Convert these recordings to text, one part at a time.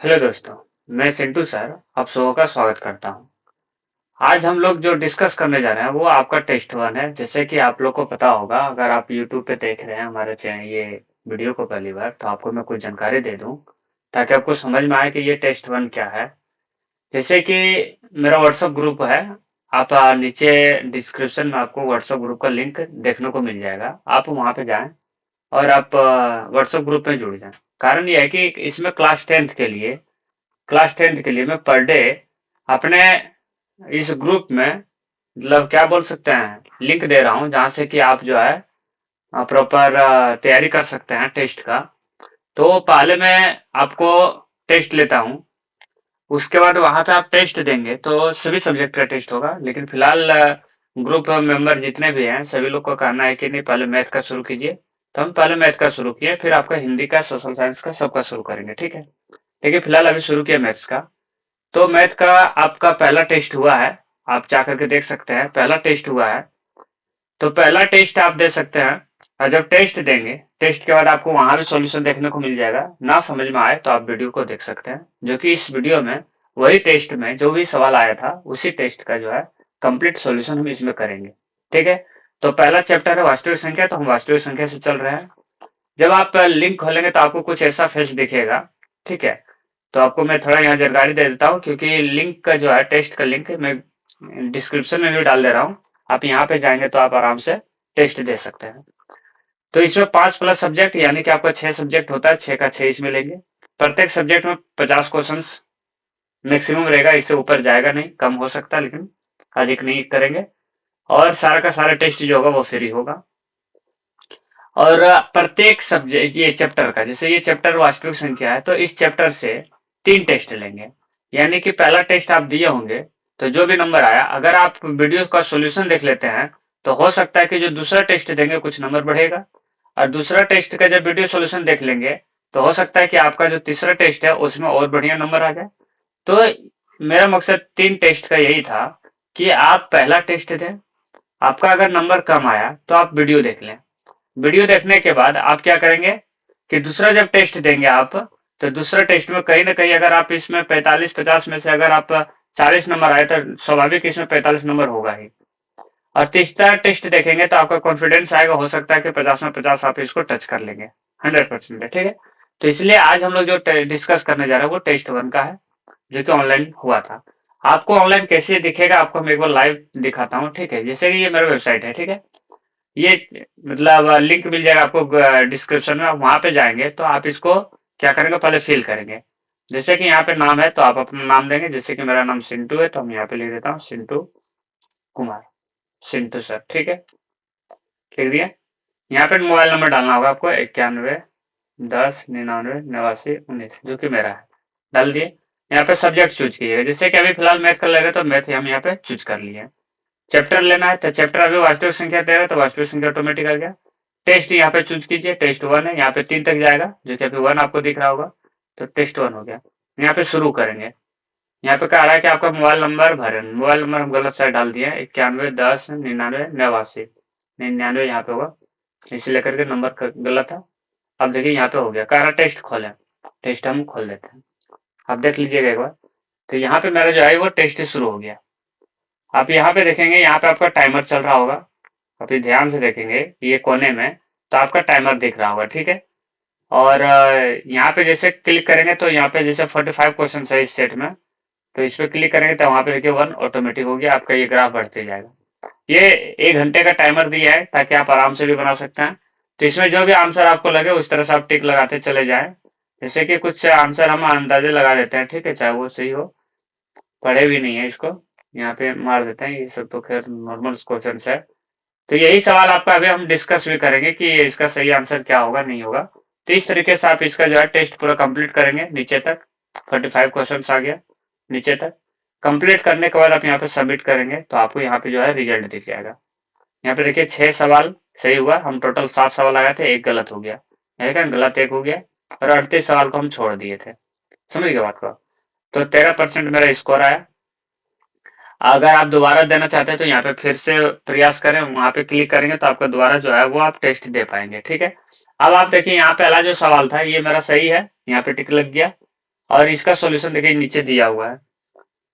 Hello दोस्तों, मैं Sintu sir आप सबों का स्वागत करता हूं। आज हम लोग जो डिस्कस करने जा रहे हैं वो आपका टेस्ट वन है। जैसे कि आप लोग को पता होगा, अगर आप यूट्यूब पे देख रहे हैं हमारे चैनल ये वीडियो को पहली बार, तो आपको मैं कुछ जानकारी दे दूं ताकि आपको समझ में आए कि ये टेस्ट वन क्या है। जैसे कि मेरा व्हाट्सएप ग्रुप है। आप नीचे डिस्क्रिप्शन में आपको व्हाट्सएप ग्रुप का लिंक देखने को मिल जाएगा। आप वहां पे जाएं और आप व्हाट्सएप ग्रुप में जुड़ जाएं। कारण यह है कि इसमें क्लास टेंथ के लिए मैं पर डे अपने इस ग्रुप में मतलब क्या बोल सकते हैं, लिंक दे रहा हूं जहां से कि आप जो है प्रॉपर तैयारी कर सकते हैं टेस्ट का। तो पहले मैं आपको टेस्ट लेता हूं, उसके बाद वहां पे आप टेस्ट देंगे तो सभी सब्जेक्ट का टेस्ट होगा। लेकिन फिलहाल ग्रुप मेंबर जितने भी हैं सभी लोग को कहना है कि नहीं, पहले मैथ का शुरू कीजिए। तो हम पहले मैथ का शुरू किए, फिर आपका हिंदी का, सोशल साइंस का, सबका शुरू करेंगे। ठीक है, लेकिन फिलहाल अभी शुरू किया मैथ्स का। तो मैथ का आपका पहला टेस्ट हुआ है, आप जा करके देख सकते हैं, पहला टेस्ट हुआ है। तो पहला टेस्ट आप दे सकते हैं। और जब टेस्ट देंगे, टेस्ट के बाद आपको वहां भी सॉल्यूशन देखने को मिल जाएगा। ना समझ में आए तो आप वीडियो को देख सकते हैं, जो कि इस वीडियो में वही टेस्ट में जो भी सवाल आया था उसी टेस्ट का जो है कंप्लीट सॉल्यूशन हम इसमें करेंगे। ठीक है, तो पहला चैप्टर है वास्तविक संख्या, तो हम वास्तविक संख्या से चल रहे हैं। जब आप लिंक खोलेंगे तो आपको कुछ ऐसा फेस दिखेगा। ठीक है, तो आपको मैं थोड़ा यहाँ जानकारी दे देता हूँ, क्योंकि लिंक का जो है टेस्ट का लिंक मैं डिस्क्रिप्शन में भी डाल दे रहा हूँ। आप यहाँ पे जाएंगे तो आप आराम से टेस्ट दे सकते हैं। तो इसमें 5 प्लस सब्जेक्ट यानी कि आपका 6 सब्जेक्ट होता है, 6 का 6 इसमें लेंगे। प्रत्येक सब्जेक्ट में 50 क्वेश्चन मैक्सिमम रहेगा, इससे ऊपर जाएगा नहीं, कम हो सकता है लेकिन अधिक नहीं करेंगे। और सारा का सारा टेस्ट जो होगा वो फ्री होगा। और प्रत्येक सब्जेक्ट ये चैप्टर का, जैसे ये चैप्टर वास्तविक संख्या है, तो इस चैप्टर से 3 टेस्ट लेंगे। यानी कि पहला टेस्ट आप दिए होंगे तो जो भी नंबर आया, अगर आप वीडियो का सॉल्यूशन देख लेते हैं तो हो सकता है कि जो दूसरा टेस्ट देंगे कुछ नंबर बढ़ेगा। और दूसरा टेस्ट का जब वीडियो सॉल्यूशन देख लेंगे तो हो सकता है कि आपका जो तीसरा टेस्ट है उसमें और बढ़िया नंबर आ जाए। तो मेरा मकसद 3 टेस्ट का यही था कि आप पहला टेस्ट दें, आपका अगर नंबर कम आया तो आप वीडियो देख लें। वीडियो देखने के बाद आप क्या करेंगे कि दूसरा जब टेस्ट देंगे आप, तो दूसरा टेस्ट में कहीं ना कहीं अगर आप इसमें 45-50 में से अगर आप 40 नंबर आए तो स्वाभाविक इसमें 45 नंबर होगा ही। और तीसरा टेस्ट देखेंगे तो आपका कॉन्फिडेंस आएगा, हो सकता है कि 50 में 50 आप इसको टच कर लेंगे 100% है। ठीक है, तो इसलिए आज हम लोग जो डिस्कस करने जा रहे हैं वो टेस्ट वन का है, जो कि ऑनलाइन हुआ था। आपको ऑनलाइन कैसे दिखेगा आपको मैं एक बार लाइव दिखाता हूँ। ठीक है, जैसे कि ये मेरा वेबसाइट है। ठीक है, ये मतलब लिंक मिल जाएगा आपको डिस्क्रिप्शन में। आप वहां पे जाएंगे तो आप इसको क्या करेंगे, पहले फिल करेंगे। जैसे कि यहाँ पे नाम है तो आप अपना नाम देंगे। जैसे कि मेरा नाम सिंटू है तो हम यहाँ पे लिख देता हूँ सिंटू कुमार, सिंटू सर। ठीक है, लिख दिया। यहाँ पे मोबाइल नंबर डालना होगा आपको, 91 10 99 89 19, जो कि मेरा है, डाल दिए। यहाँ पे सब्जेक्ट चूज कीजिएगा, जैसे कि अभी फिलहाल मैथ कर लेगा तो मैथ हम यहाँ पे चूज कर लिए। चैप्टर लेना है तो चैप्टर अभी वास्तविक संख्या दे रहा है तो वास्तविक संख्या ऑटोमेटिक आ गया। टेस्ट यहाँ पे चूज कीजिए, टेस्ट वन है, यहाँ पे 3 तक जाएगा, जो कि अभी वन आपको दिख रहा होगा। तो टेस्ट वन हो गया। यहाँ पे शुरू करेंगे। यहाँ पे कह रहा है कि आपका मोबाइल नंबर भरे, मोबाइल नंबर हम गलत साइड डाल दिए हैं, 91 10 99 89, यहाँ पे होगा, इसे लेकर के नंबर गलत है। अब देखिए यहाँ पे हो गया, कह रहा टेस्ट खोलें, टेस्ट हम खोल देते हैं। आप देख लीजिएगा एक बार। तो यहाँ पे मेरा जो है वो टेस्ट शुरू हो गया। आप यहाँ पे देखेंगे, यहाँ पे आपका टाइमर चल रहा होगा। अभी ध्यान से देखेंगे ये कोने में तो आपका टाइमर दिख रहा होगा। ठीक है, और यहाँ पे जैसे क्लिक करेंगे तो यहाँ पे जैसे 45 क्वेश्चन है इस सेट में, तो इस पे क्लिक करेंगे तो वहां पे देखिए वन ऑटोमेटिक हो गया, आपका ये ग्राफ बढ़ते जाएगा। ये 1 घंटे का टाइमर दिया है ताकि आप आराम से भी बना सकते हैं। तो इसमें जो भी आंसर आपको लगे उस तरह से आप टिक लगाते चले जाए। जैसे कि कुछ आंसर हम अंदाजे लगा देते हैं, ठीक है, चाहे वो सही हो, पढ़े भी नहीं है इसको, यहाँ पे मार देते हैं। ये सब तो खैर नॉर्मल क्वेश्चन है। तो यही सवाल आपका अभी हम डिस्कस भी करेंगे कि इसका सही आंसर क्या होगा, नहीं होगा। तो इस तरीके से आप इसका जो है टेस्ट पूरा कंप्लीट करेंगे नीचे तक। 45 क्वेश्चन आ गया नीचे तक। कंप्लीट करने के बाद आप यहाँ पे सबमिट करेंगे तो आपको यहाँ पे जो है रिजल्ट दिख जाएगा। यहाँ पे देखिए 6 सवाल सही हुआ, हम टोटल 7 सवाल आए थे, एक गलत हो गया, गलत एक हो गया, और 38 सवाल को हम छोड़ दिए थे। समझ गए बात को। तो 13% मेरा स्कोर आया। अगर आप दोबारा देना चाहते हैं तो यहाँ पे फिर से प्रयास करें, वहां पे क्लिक करेंगे तो आपका दोबारा जो है वो आप टेस्ट दे पाएंगे। ठीक है, अब आप देखिए यहाँ पहला जो सवाल था ये मेरा सही है, यहाँ पे टिक लग गया। और इसका सॉल्यूशन देखिए नीचे दिया हुआ है,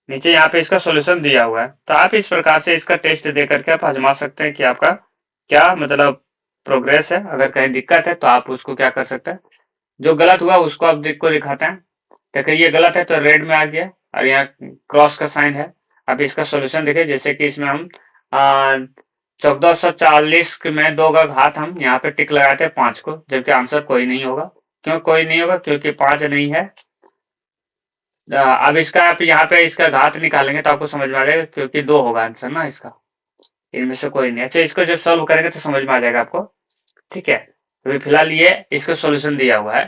नीचे यहाँ पे इसका सॉल्यूशन दिया हुआ है। तो आप इस प्रकार से इसका टेस्ट दे करके आप आजमा सकते हैं कि आपका क्या मतलब प्रोग्रेस है। अगर कहीं दिक्कत है तो आप उसको क्या कर सकते हैं, जो गलत हुआ उसको आप को दिखाते हैं। देखिए ये गलत है तो रेड में आ गया और यहाँ क्रॉस का साइन है। अब इसका सॉल्यूशन देखिए, जैसे कि इसमें हम 1440 में 2 का घात हम यहाँ पे टिक लगाते हैं 5 को, जबकि आंसर कोई नहीं होगा। क्यों कोई नहीं होगा? क्योंकि 5 नहीं है। अब इसका आप यहाँ पे इसका घात निकालेंगे तो आपको समझ में आ जाएगा, क्योंकि 2 होगा आंसर ना इसका, इनमें से कोई नहीं। अच्छा, इसको जब सॉल्व करेंगे तो समझ में आ जाएगा आपको, ठीक है। अभी फिलहाल ये इसका सॉल्यूशन दिया हुआ है।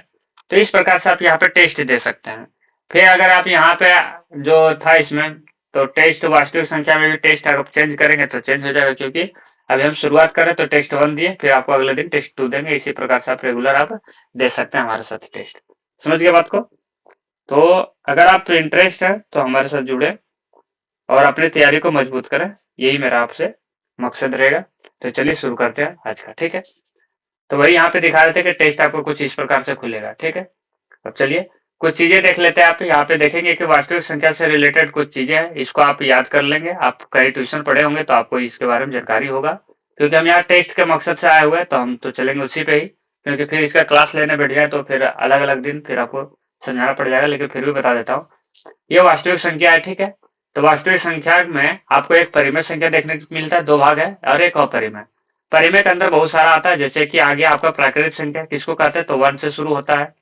तो इस प्रकार से आप यहाँ पे टेस्ट दे सकते हैं। फिर अगर आप यहाँ पे जो था इसमें, तो टेस्ट वास्तविक संख्या में भी टेस्ट अगर चेंज करेंगे तो चेंज हो जाएगा, क्योंकि अभी हम शुरुआत करें तो टेस्ट 1 दिए, फिर आपको अगले दिन टेस्ट 2 देंगे। इसी प्रकार से आप रेगुलर आप दे सकते हैं हमारे साथ टेस्ट। समझ गए बात को? तो अगर आप इंटरेस्ट है तो हमारे साथ जुड़े और अपनी तैयारी को मजबूत करें, यही मेरा आपसे मकसद रहेगा। तो चलिए शुरू करते हैं आज का, ठीक है। तो वही यहाँ पे दिखा रहे थे कि टेस्ट आपको कुछ इस प्रकार से खुलेगा, ठीक है। अब चलिए कुछ चीजें देख लेते हैं। आप यहाँ पे देखेंगे कि वास्तविक संख्या से रिलेटेड कुछ चीजें हैं, इसको आप याद कर लेंगे। आप कहीं ट्यूशन पढ़े होंगे तो आपको इसके बारे में जानकारी होगा, क्योंकि हम यहाँ टेस्ट के मकसद से आए हुए हैं, तो हम तो चलेंगे उसी पे ही। क्योंकि फिर इसका क्लास लेने बैठ जाए तो फिर अलग अलग दिन फिर आपको समझाना पड़ जाएगा, लेकिन फिर भी बता देता हूँ। ये वास्तविक संख्या है, ठीक है। तो वास्तविक संख्या में आपको एक परिमेय संख्या देखने को मिलता है, 2 भाग है, और एक अपरिमेय। परिमेय के अंदर बहुत सारा आता है, जैसे कि आगे आपका प्राकृतिक संख्या किसको कहते हैं, तो 1 से शुरू होता है।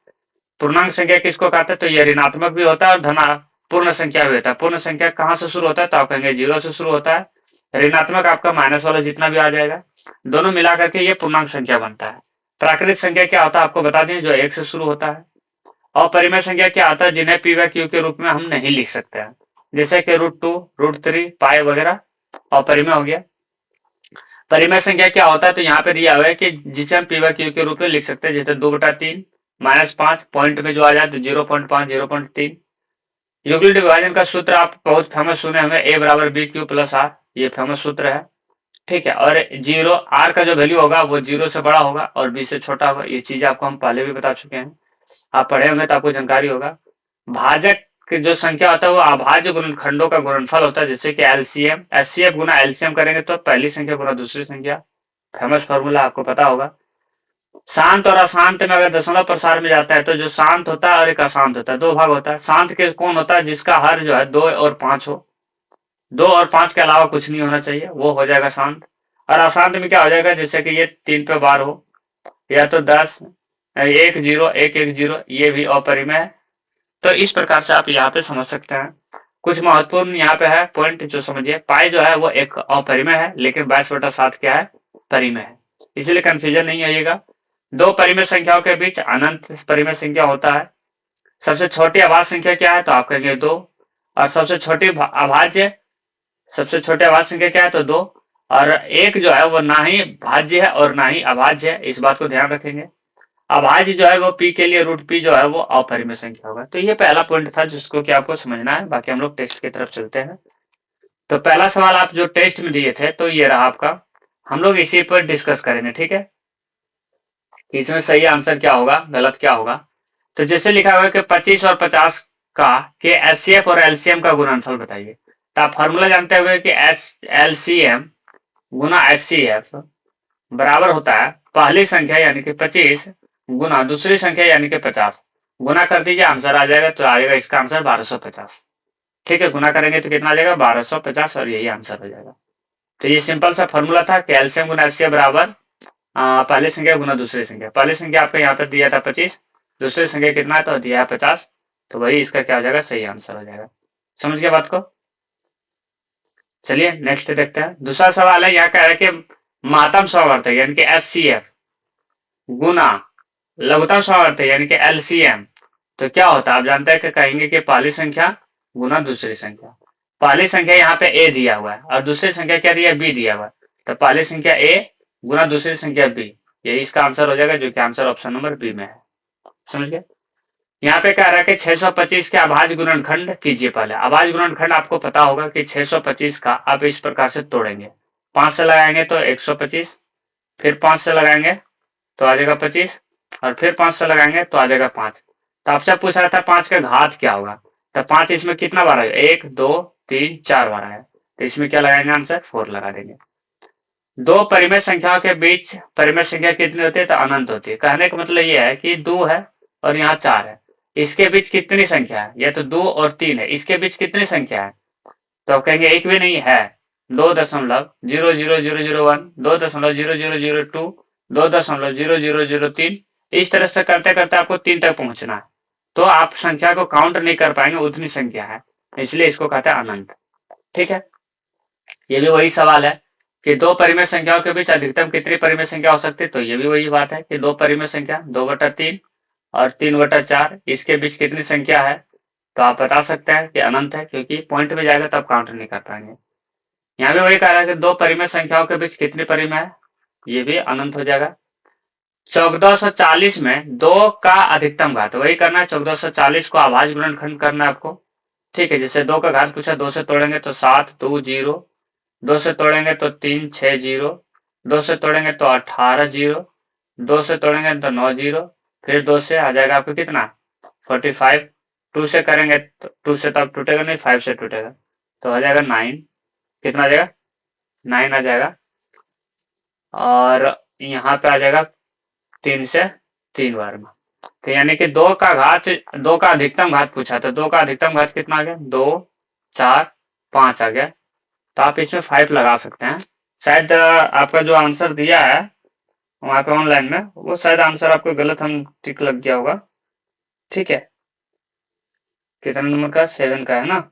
पूर्णांक संख्या किसको कहते हैं, तो ये ऋणात्मक भी होता है और धना पूर्ण संख्या भी होता है। पूर्ण संख्या कहाँ से शुरू होता है, तो आप कहेंगे 0 से शुरू होता है। ऋणात्मक आपका माइनस वाला जितना भी आ जाएगा, दोनों मिला करके ये पूर्णांक संख्या बनता है। प्राकृतिक संख्या क्या होता है आपको बता दें, जो 1 से शुरू होता है। अपरिमेय संख्या क्या आता है, जिन्हें पी व क्यू के रूप में हम नहीं लिख सकते हैं, जैसे कि √2, √3, पाई वगैरह अपरिमेय हो गया। परिमेय संख्या क्या होता है, तो यहाँ पे दिया हुआ है कि जिसे हम पी व क्यू के रूप में लिख सकते हैं, जैसे 2/3 -5 पॉइंट में जो आ जाए तो 0.5 0.3। यूक्लिड विभाजन का सूत्र आप बहुत फेमस सुने होंगे, a बराबर BQ + R, ये फेमस सूत्र है, ठीक है। और 0 R का जो वैल्यू होगा वो 0 से बड़ा होगा और B से छोटा होगा। ये चीज आपको हम पहले भी बता चुके हैं, आप पढ़े होंगे तो आपको जानकारी होगा। भाजक की जो संख्या होता है वो अभाज्य गुणनखंडों का गुणनफल होता है, जैसे कि एलसीएम, एचसीएफ गुना एलसीएम करेंगे तो पहली संख्या गुना दूसरी संख्या, फेमस फॉर्मूला आपको पता होगा। शांत और अशांत में अगर दशमलव प्रसार में जाता है तो जो शांत होता है और एक अशांत होता है, 2 भाग होता है। शांत के कौन होता है, जिसका हर जो है 2 और 5 हो, 2 और 5 के अलावा कुछ नहीं होना चाहिए, वो हो जाएगा शांत। और अशांत में क्या हो जाएगा, जैसे कि ये 3 पे बार हो, या तो 10, 1 0 1 1 0, ये भी अपरिमेय है। तो इस प्रकार से आप यहाँ पे समझ सकते हैं। कुछ महत्वपूर्ण यहाँ पे है पॉइंट जो समझिए। पाई जो है वो एक अपरिमेय है, लेकिन 22/7 क्या है, परिमेय है, इसलिए कंफ्यूजन नहीं आइएगा। 2 परिमेय संख्याओं के बीच अनंत परिमेय संख्या होता है। सबसे छोटी अभाज्य संख्या क्या है, तो आप कहेंगे 2। और सबसे छोटी अभाज्य, सबसे छोटी अभाज्य संख्या क्या है, तो 2। और एक जो है वो ना ही भाज्य है और ना ही अभाज्य है, इस बात को ध्यान रखेंगे। अभाज्य जो है वो p के लिए √p जो है वो अपरिमेय संख्या होगा। तो ये पहला पॉइंट था जिसको कि आपको समझना है। बाकी हम लोग टेस्ट की तरफ चलते हैं। तो पहला सवाल आप जो टेस्ट में दिए थे तो ये रहा आपका, हम लोग इसी पर डिस्कस करेंगे, ठीक है। इसमें सही आंसर क्या होगा, गलत क्या होगा। तो जैसे लिखा हुआ है कि 25 और 50 का के एचसीएफ और एलसीएम का गुणनफल बताइए। तो आप फॉर्मूला जानते हुए कि एलसीएम गुना एचसीएफ बराबर होता है पहली संख्या यानी कि 25 गुना दूसरी संख्या यानी कि 50, गुना कर दीजिए, आंसर आ जाएगा। तो आएगा इसका आंसर 1250, ठीक है। गुना करेंगे तो कितना आ जाएगा, 1250, और यही आंसर हो जाएगा। तो ये सिंपल सा फॉर्मूला था कि एलसीएम गुना एचसीएफ बराबर पहली संख्या गुना दूसरी संख्या। पहली संख्या आपका यहाँ पे दिया था 25, दूसरी संख्या कितना है, तो दिया है 50, तो वही इसका क्या हो जाएगा, सही आंसर हो जाएगा। समझ गया बात को? चलिए नेक्स्ट देखते हैं। दूसरा सवाल है, यहाँ कह रहा है कि महत्तम समवर्तक यानी कि एचसीएफ गुना लघुत्तम समवर्तक यानी कि एलसीएम, तो क्या होता है आप जानते हैं कि कहेंगे कि पहली संख्या गुना दूसरी संख्या। पहली संख्या यहाँ पे a दिया हुआ है और दूसरी संख्या क्या दिया है, b दिया हुआ है। तो पहली संख्या a गुना दूसरी संख्या b, यही इसका आंसर हो जाएगा, जो कि आंसर ऑप्शन नंबर बी में है। समझ गए? यहाँ पे कह रहा है कि 625 के अभाज्य गुणनखंड कीजिए। पहले अभाज्य गुणनखंड आपको पता होगा कि 625 का आप इस प्रकार से तोड़ेंगे। 5 से लगाएंगे तो 125, फिर 5 से लगाएंगे तो आ जाएगा 25, और फिर 5 से लगाएंगे तो आ जाएगा 5। तो आपसे पूछ रहा था 5 का घात क्या होगा, तो 5 इसमें कितना बार आएगा, 1 2 3 4 बार आया, तो इसमें क्या लगाएंगे आंसर 4 लगा देंगे। दो परिमेय संख्याओं के बीच परिमेय संख्या कितनी होती है, तो अनंत होती है। कहने का मतलब ये है कि 2 है और यहाँ 4 है, इसके बीच कितनी संख्या है, ये तो 2 और 3 है, इसके बीच कितनी संख्या है, तो आप कहेंगे एक भी नहीं है, 2.000001, 2.0002, 2.0003, इस तरह से करते करते आपको 3 तक पहुंचना है, तो आप संख्या को काउंट नहीं कर पाएंगे, उतनी संख्या है, इसलिए इसको कहते हैं अनंत। ठीक है, ये भी वही सवाल है कि दो परिमेय संख्याओं के बीच अधिकतम कितनी परिमेय संख्या हो सकती है, तो ये भी वही बात है कि दो परिमेय संख्या 2/3 और 3/4, इसके बीच कितनी संख्या है, तो आप बता सकते हैं कि अनंत है, क्योंकि पॉइंट में जाएगा तो आप काउंट नहीं कर पाएंगे। यहाँ भी वही कह रहा है कि दो परिमेय संख्याओं के बीच कितनी परिमेय है, ये भी अनंत हो जाएगा। 1440 में 2 का अधिकतम घात, वही करना है, 1440 को अभाज्य गुणनखंड करना है आपको। ठीक है, जैसे 2 का घात पूछा, 2 से तोड़ेंगे तो 7 2 0, 2 से तोड़ेंगे तो 3 6 0, 2 से तोड़ेंगे तो 18 0, 2 से तोड़ेंगे तो 9 0, फिर 2 से आ जाएगा आपको कितना 45, 2 से करेंगे तो 2 से तब टूटेगा नहीं, 5 से टूटेगा, तो आ जाएगा 9, कितना आ जाएगा 9 आ जाएगा, और यहाँ पे आ जाएगा 3 से 3 बार में, तो यानी कि 2 का घात, 2 का अधिकतम घात पूछा, तो 2 का अधिकतम घात कितना आ गया, 2 4 5 आ गया, तो आप इसमें 5 लगा सकते हैं। शायद आपका जो आंसर दिया है वहां पे ऑनलाइन में, वो शायद आंसर आपको गलत हम टिक लग गया होगा। ठीक है, कितने नंबर का, 7 का है ना,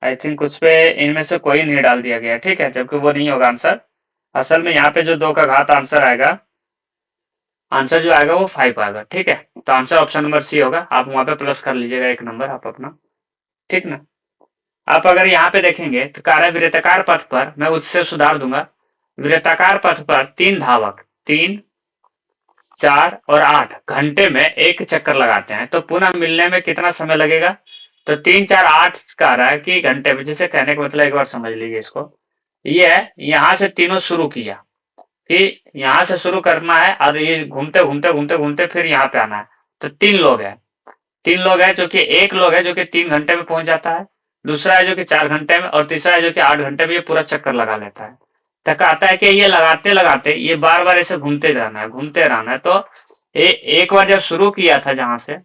आई थिंक उस पे इनमें से कोई नहीं डाल दिया गया। ठीक है, जबकि वो नहीं होगा आंसर, असल में यहाँ पे जो 2 का घात आंसर आएगा, आंसर जो आएगा वो 5 आएगा। ठीक है, तो आंसर ऑप्शन नंबर सी होगा, आप वहां पे प्लस कर लीजिएगा 1 नंबर आप अपना। ठीक ना, आप अगर यहाँ पे देखेंगे तो कह रहा है वृत्ताकार पथ पर, मैं उससे सुधार दूंगा, वृत्ताकार पथ पर 3 धावक 3 4 और 8 घंटे में एक चक्कर लगाते हैं, तो पुनः मिलने में कितना समय लगेगा, तो 3 4 8 कह रहा है कि घंटे में, जिसे कहने का मतलब एक बार समझ लीजिए इसको, ये है यहां से तीनों शुरू किया, कि यहां से शुरू करना है और ये घूमते घूमते घूमते घूमते फिर यहाँ पे आना है, तो 3 लोग हैं, 3 लोग हैं, जो कि एक लोग है जो कि 3 घंटे में पहुंच जाता है, दूसरा है जो कि 4 घंटे में, और तीसरा है जो कि 8 घंटे में ये पूरा चक्कर लगा लेता है। तो कहता है कि ये लगाते लगाते ये बार बार ऐसे घूमते रहना है, घूमते रहना है, तो एक बार जब शुरू किया था जहां से,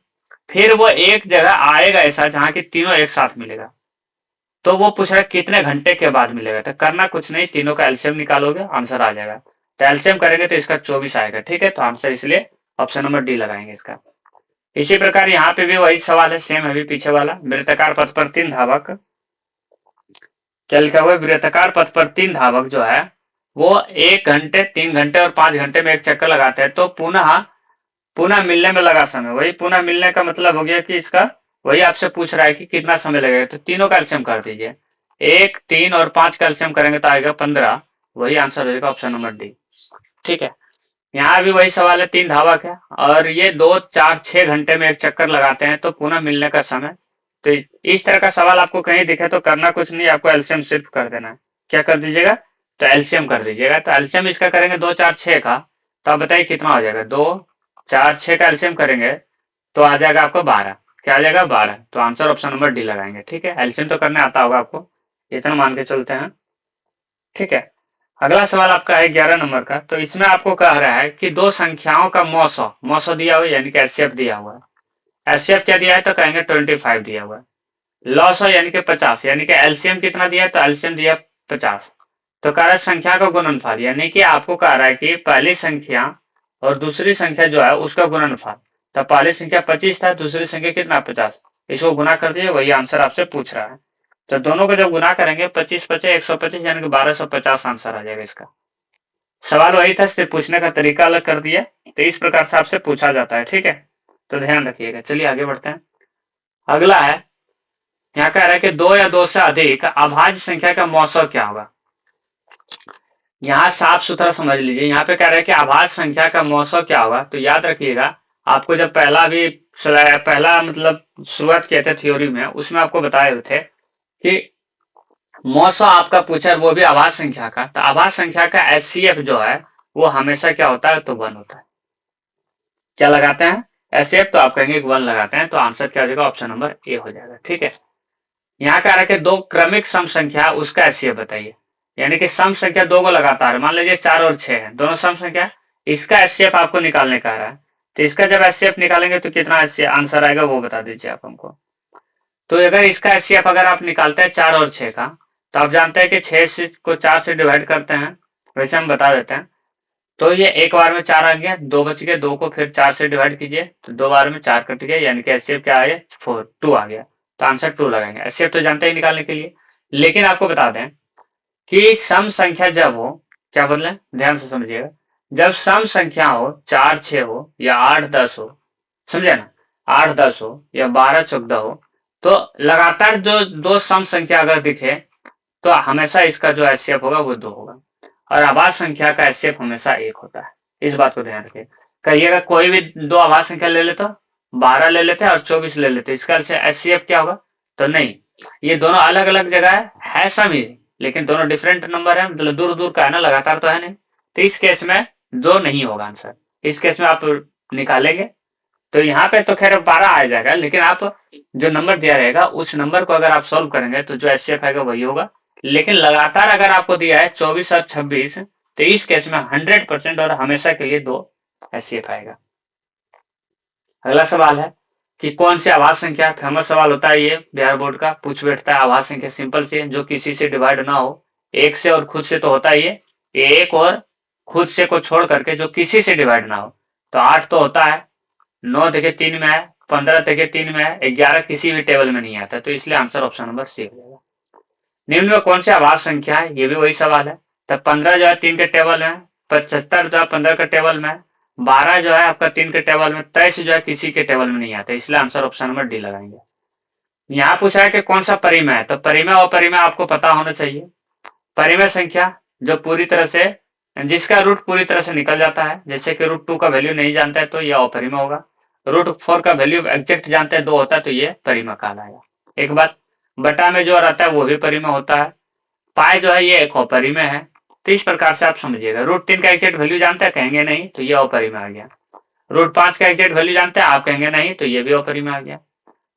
फिर वो एक जगह आएगा ऐसा जहां की तीनों एक साथ मिलेगा, तो वो पूछ रहा है कितने घंटे के बाद मिलेगा, तो करना कुछ नहीं, तीनों का एलसीएम निकालोगे आंसर आ जाएगा, तो एलसीएम करेंगे तो इसका 24 आएगा। ठीक है, तो आंसर इसलिए ऑप्शन नंबर डी लगाएंगे इसका। इसी प्रकार यहाँ पे भी वही सवाल है, सेम है भी पीछे वाला, वृत्ताकार पथ पर 3 धावक, क्या लिखा हुआ है, वृत्ताकार पथ पर 3 धावक जो है वो 1 घंटे 3 घंटे और 5 घंटे में एक चक्कर लगाते हैं, तो पुनः पुनः मिलने में लगा समय, वही पुनः मिलने का मतलब हो गया कि इसका, वही आपसे पूछ रहा है कि कितना समय लगेगा, तो तीनों का एलसीएम कर दीजिए, 1 3 और 5 का एलसीएम करेंगे तो आएगा 15, वही आंसर हो जाएगा ऑप्शन नंबर डी। ठीक है, यहाँ भी वही सवाल है, 3 धावक है और ये 2 4 6 घंटे में एक चक्कर लगाते हैं, तो पुनः मिलने का समय, तो इस तरह का सवाल आपको कहीं दिखे तो करना कुछ नहीं, आपको एलसीएम सिर्फ कर देना है, क्या कर दीजिएगा, तो एलसीएम कर दीजिएगा, तो एलसीएम इसका करेंगे 2 4 6 का, तो आप बताइए कितना हो जाएगा, 2 4 6 का एलसीएम करेंगे तो आ जाएगा आपको 12, क्या आ जाएगा 12, तो आंसर ऑप्शन नंबर डी लगाएंगे। ठीक है, एलसीएम तो करने आता होगा आपको, इतना मान के चलते हैं। ठीक है, अगला सवाल आपका है 11 नंबर का, तो इसमें आपको कह रहा है कि दो संख्याओं का मौसो मौसो दिया हुआ है, यानी कि एचसीएफ दिया हुआ है, एचसीएफ क्या दिया है, तो कहेंगे 25 दिया हुआ है, लॉस हो यानी कि 50, यानी कि एलसीएम कितना दिया है, तो एलसीएम दिया 50, तो कह रहा है संख्या का गुणनफल, यानी कि आपको कह रहा है कि पहली संख्या और दूसरी संख्या जो है उसका गुणनफल, तो पहली संख्या 25 था, दूसरी संख्या कितना 50, इसको गुना कर दिए, वही आंसर आपसे पूछ रहा है, तो दोनों को जब गुना करेंगे 25 25 125 यानी कि 1250 आंसर आ जाएगा इसका। सवाल वही था, सिर्फ पूछने का तरीका अलग कर दिया, तो इस प्रकार से आपसे पूछा जाता है। ठीक है, तो ध्यान रखिएगा। चलिए आगे बढ़ते हैं, अगला है, यहाँ कह रहा है कि 2 या 2 से अधिक अभाज्य संख्या का मौसो क्या होगा। यहाँ साफ सुथरा समझ लीजिए, यहाँ पे कह रहा है कि अभाज्य संख्या का मौसो क्या होगा, तो याद रखिएगा, आपको जब पहला मतलब शुरुआत किए थे थ्योरी में, उसमें आपको बताए हुए थे कि मौसो आपका पूछा वो भी अभाज्य संख्या का, तो अभाज्य संख्या का एचसीएफ जो है वो हमेशा क्या होता है, तो 1 होता है। क्या लगाते हैं, एचसीएफ तो आप कहेंगे 1 लगाते हैं, तो आंसर क्या हो जाएगा, ऑप्शन नंबर ए हो जाएगा। ठीक है, यहाँ कह रहा है कि दो क्रमिक सम संख्या उसका एचसीएफ बताइए, यानी कि सम संख्या दो को लगातार, मान लीजिए 4 और 6 है, दोनों सम संख्या, इसका एचसीएफ आपको निकालने का रहा है, तो इसका जब एचसीएफ निकालेंगे तो कितना आंसर आएगा वो बता दीजिए आप हमको। तो अगर इसका एचसीएफ अगर आप निकालते हैं 4 और 6 का, तो आप जानते हैं कि 6 को 4 से डिवाइड करते हैं, वैसे हम बता देते हैं। तो ये एक बार में 4 आ गया, 2 बच गए, 2 को फिर 4 से डिवाइड कीजिए तो 2 बार में 4 कट गया, यानी कि एचसीएफ क्या आया, 2 आ गया, तो आंसर 2 लगाएंगे। एचसीएफ तो जानते ही निकालने के लिए, लेकिन आपको बता दें कि सम संख्या जब हो, क्या बोल, ध्यान से समझिएगा, जब सम संख्या हो 4 6 हो या 8 10 हो, समझे ना, 8 10 हो या 12 14 हो, तो लगातार जो दो सम संख्या अगर दिखे तो हमेशा इसका जो एचसीएफ होगा वो 2 होगा, और आभाज्य संख्या का एचसीएफ हमेशा 1 होता है। इस बात को ध्यान रखिए। कहिएगा कोई भी दो आभाज्य संख्या ले लेते, 12 ले लेते और 24 ले लेते, इसका एचसीएफ क्या होगा, तो नहीं, ये दोनों अलग अलग जगह है सम ही, लेकिन दोनों डिफरेंट नंबर है, मतलब दूर दूर का है ना, लगातार तो है नहीं, तो इस केस में 2 नहीं होगा आंसर। इस केस में आप निकालेंगे तो यहाँ पे तो खैर 12 आ जाएगा, लेकिन आप जो नंबर दिया रहेगा उस नंबर को अगर आप सॉल्व करेंगे तो जो एचसीएफ आएगा वही होगा। लेकिन लगातार अगर आपको दिया है 24 और 26, तो इस केस में 100% और हमेशा के लिए 2 एचसीएफ आएगा। अगला सवाल है कि कौन सी आभाज्य संख्या, फेमस सवाल होता है ये, बिहार बोर्ड का पूछ बैठता है, आभाज्य संख्या सिंपल से जो किसी से डिवाइड ना हो, एक से और खुद से तो होता ही है, एक और खुद से को छोड़ करके जो किसी से डिवाइड ना हो, तो 8 तो होता है, 9 देखिए 3 में है, 15 देखिए 3 में है, 11 किसी भी टेबल में नहीं आता, तो इसलिए आंसर ऑप्शन नंबर सी हो जाएगा। निम्न में कौन सी आभाज्य संख्या है, ये भी वही सवाल है। तब 15 जो है 3 के टेबल में, 75 जो है 15 के टेबल में, 12 जो है आपका 3 के टेबल में, 23 जो है किसी के टेबल में नहीं आता, इसलिए आंसर ऑप्शन नंबर डी लगाएंगे। यहाँ पूछा है कि कौन सा परिमेय है, तो परिमेय और परिमेय आपको पता होना चाहिए। परिमेय संख्या जो पूरी तरह से, जिसका रूट पूरी तरह से निकल जाता है, जैसे कि √2 का वैल्यू नहीं जानता है तो यह अपरिमेय होगा, √4 का वैल्यू एग्जैक्ट जानते हैं 2 होता है तो ये परिमेय कहलाएगा। एक बात, बटा में जो रहता है वो भी परिमेय होता है, पाई जो है ये एक अपरिमेय है, तो इस प्रकार से आप समझिएगा। √3 का एग्जैक्ट वैल्यू जानते हैं, कहेंगे नहीं, तो ये अपरिमेय आ गया। √5 का एग्जैक्ट वैल्यू जानते हैं, आप कहेंगे नहीं, तो ये भी अपरिमेय आ गया।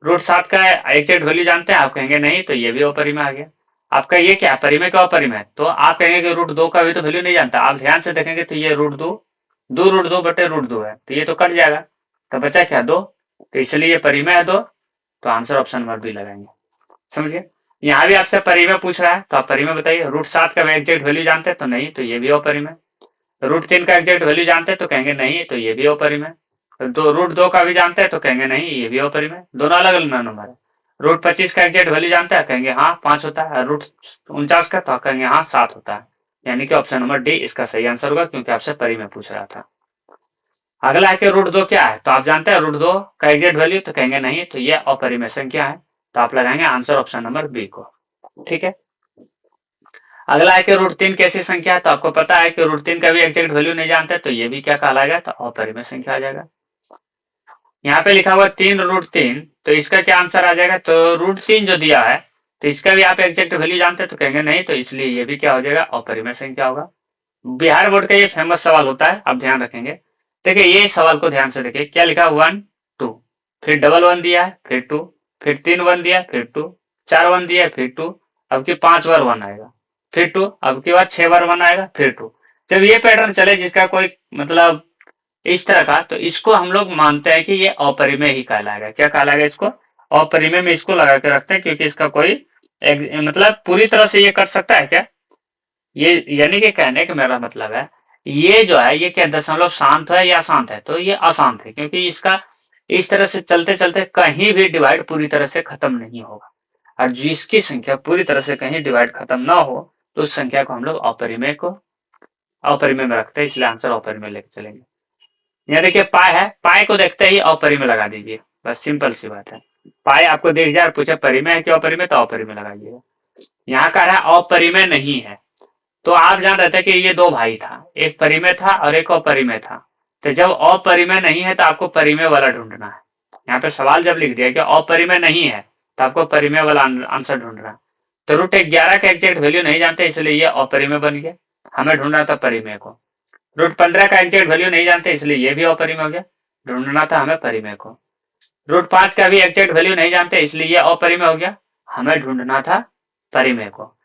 √7 का एग्जैक्ट वैल्यू जानते हैं, आप कहेंगे नहीं, तो ये भी अपरिमेय आ गया। आपका ये क्या परिमेय का अपरिमेय, तो आप कहेंगे कि √2 का भी तो वैल्यू नहीं जानता, आप ध्यान से देखेंगे तो ये √2 2√2 बटे √2 है, तो ये तो कट जाएगा, तो बचा क्या 2, तो इसलिए ये परिमेय है 2, तो आंसर ऑप्शन नंबर बी लगाएंगे। समझिए, यहाँ भी आपसे परिमेय पूछ रहा है तो आप परिमेय बताइए। √7 का एग्जैक्ट वैल्यू जानते हैं तो नहीं, तो ये भी अपरिमेय। √3 का एग्जैक्ट वैल्यू जानते हैं तो कहेंगे नहीं, तो ये भी अपरिमेय। √2 का भी जानते हैं तो कहेंगे नहीं, ये भी अपरिमेय, दोनों अलग अलग नंबर है। √25 का एग्जैक्ट वैल्यू जानते हैं, कहेंगे हाँ 5 होता है, √49 का तो कहेंगे हाँ 7 होता है, यानी कि ऑप्शन नंबर डी इसका सही आंसर होगा, क्योंकि आपसे परिमेय पूछ रहा था। अगला है कि √2 क्या है, तो आप जानते हैं √2 का एग्जैक्ट वैल्यू, तो कहेंगे नहीं, तो ये अपरिमेय संख्या है, तो आप लगाएंगे आंसर ऑप्शन नंबर बी को। ठीक है, अगला है कि √3 कैसी संख्या है, तो आपको पता है कि √3 का भी एग्जैक्ट वैल्यू नहीं जानते, तो ये भी क्या कहलाएगा, तो अपरिमेय संख्या आ जाएगा। यहाँ पे लिखा हुआ 3√3, तो इसका क्या आंसर आ जाएगा, तो √3 जो दिया है तो इसका भी आप एग्जैक्ट वैल्यू जानते हैं, तो कहेंगे नहीं, तो इसलिए ये भी क्या हो जाएगा, अपरिमेय संख्या होगा। बिहार बोर्ड का ये फेमस सवाल होता है, आप ध्यान रखेंगे। देखिए ये सवाल को ध्यान से देखिए, क्या लिखा 1 2, फिर डबल 1 दिया है, फिर 2, फिर 3 1 दिया है, फिर 2, 4 1 दिया है, फिर 2, अब की 5 बार 1 आएगा, फिर 2, अब की बार 6 बार 1 आएगा, फिर 2। जब ये पैटर्न चले जिसका कोई मतलब इस तरह का, तो इसको हम लोग मानते हैं कि ये अपरिमेय ही कहलाएगा। क्या कहलाएगा इसको, अपरिमेय में इसको लगा के रखते हैं, क्योंकि इसका कोई मतलब पूरी तरह से ये कर सकता है क्या, ये यानी कि कहने का मेरा मतलब है ये जो है ये क्या दशमलव शांत है या अशांत है, तो ये अशांत है, क्योंकि इसका इस तरह से चलते चलते कहीं भी डिवाइड पूरी तरह से खत्म नहीं होगा, और जिसकी संख्या पूरी तरह से कहीं डिवाइड खत्म ना हो तो उस संख्या को हम लोग अपरिमेय में रखते हैं, इसलिए आंसर अपरिमेय लेके चलेंगे। यहाँ देखिए पाई है, पाई को देखते ही अपरिमेय लगा दीजिए, बस सिंपल सी बात है। पाई आपको देख जाए पूछे परिमेय है कि अपरिमेय, तो अपरिमेय लगाइएगा। यहाँ कह रहा है अपरिमेय नहीं है, तो आप जान रहे थे कि ये 2 भाई था, एक परिमेय था और एक अपरिमेय था, तो जब अपरिमेय नहीं है तो आपको परिमेय वाला ढूंढना है। यहाँ पे सवाल जब लिख दिया कि अपरिमेय नहीं है तो आपको परिमेय वाला आंसर ढूंढना है। तो √11 का एग्जैक्ट वैल्यू नहीं जानते, इसलिए ये अपरिमेय बन गया, हमें ढूंढना था परिमेय को। √15 का एग्जैक्ट वैल्यू नहीं जानते, इसलिए ये भी अपरिमेय हो गया। ढूंढना था हमें परिमेय को। रूट 5 का भी एग्जैक्ट वैल्यू नहीं जानते, इसलिए ये अपरिमेय हो गया। हमें ढूंढना था परिमेय को।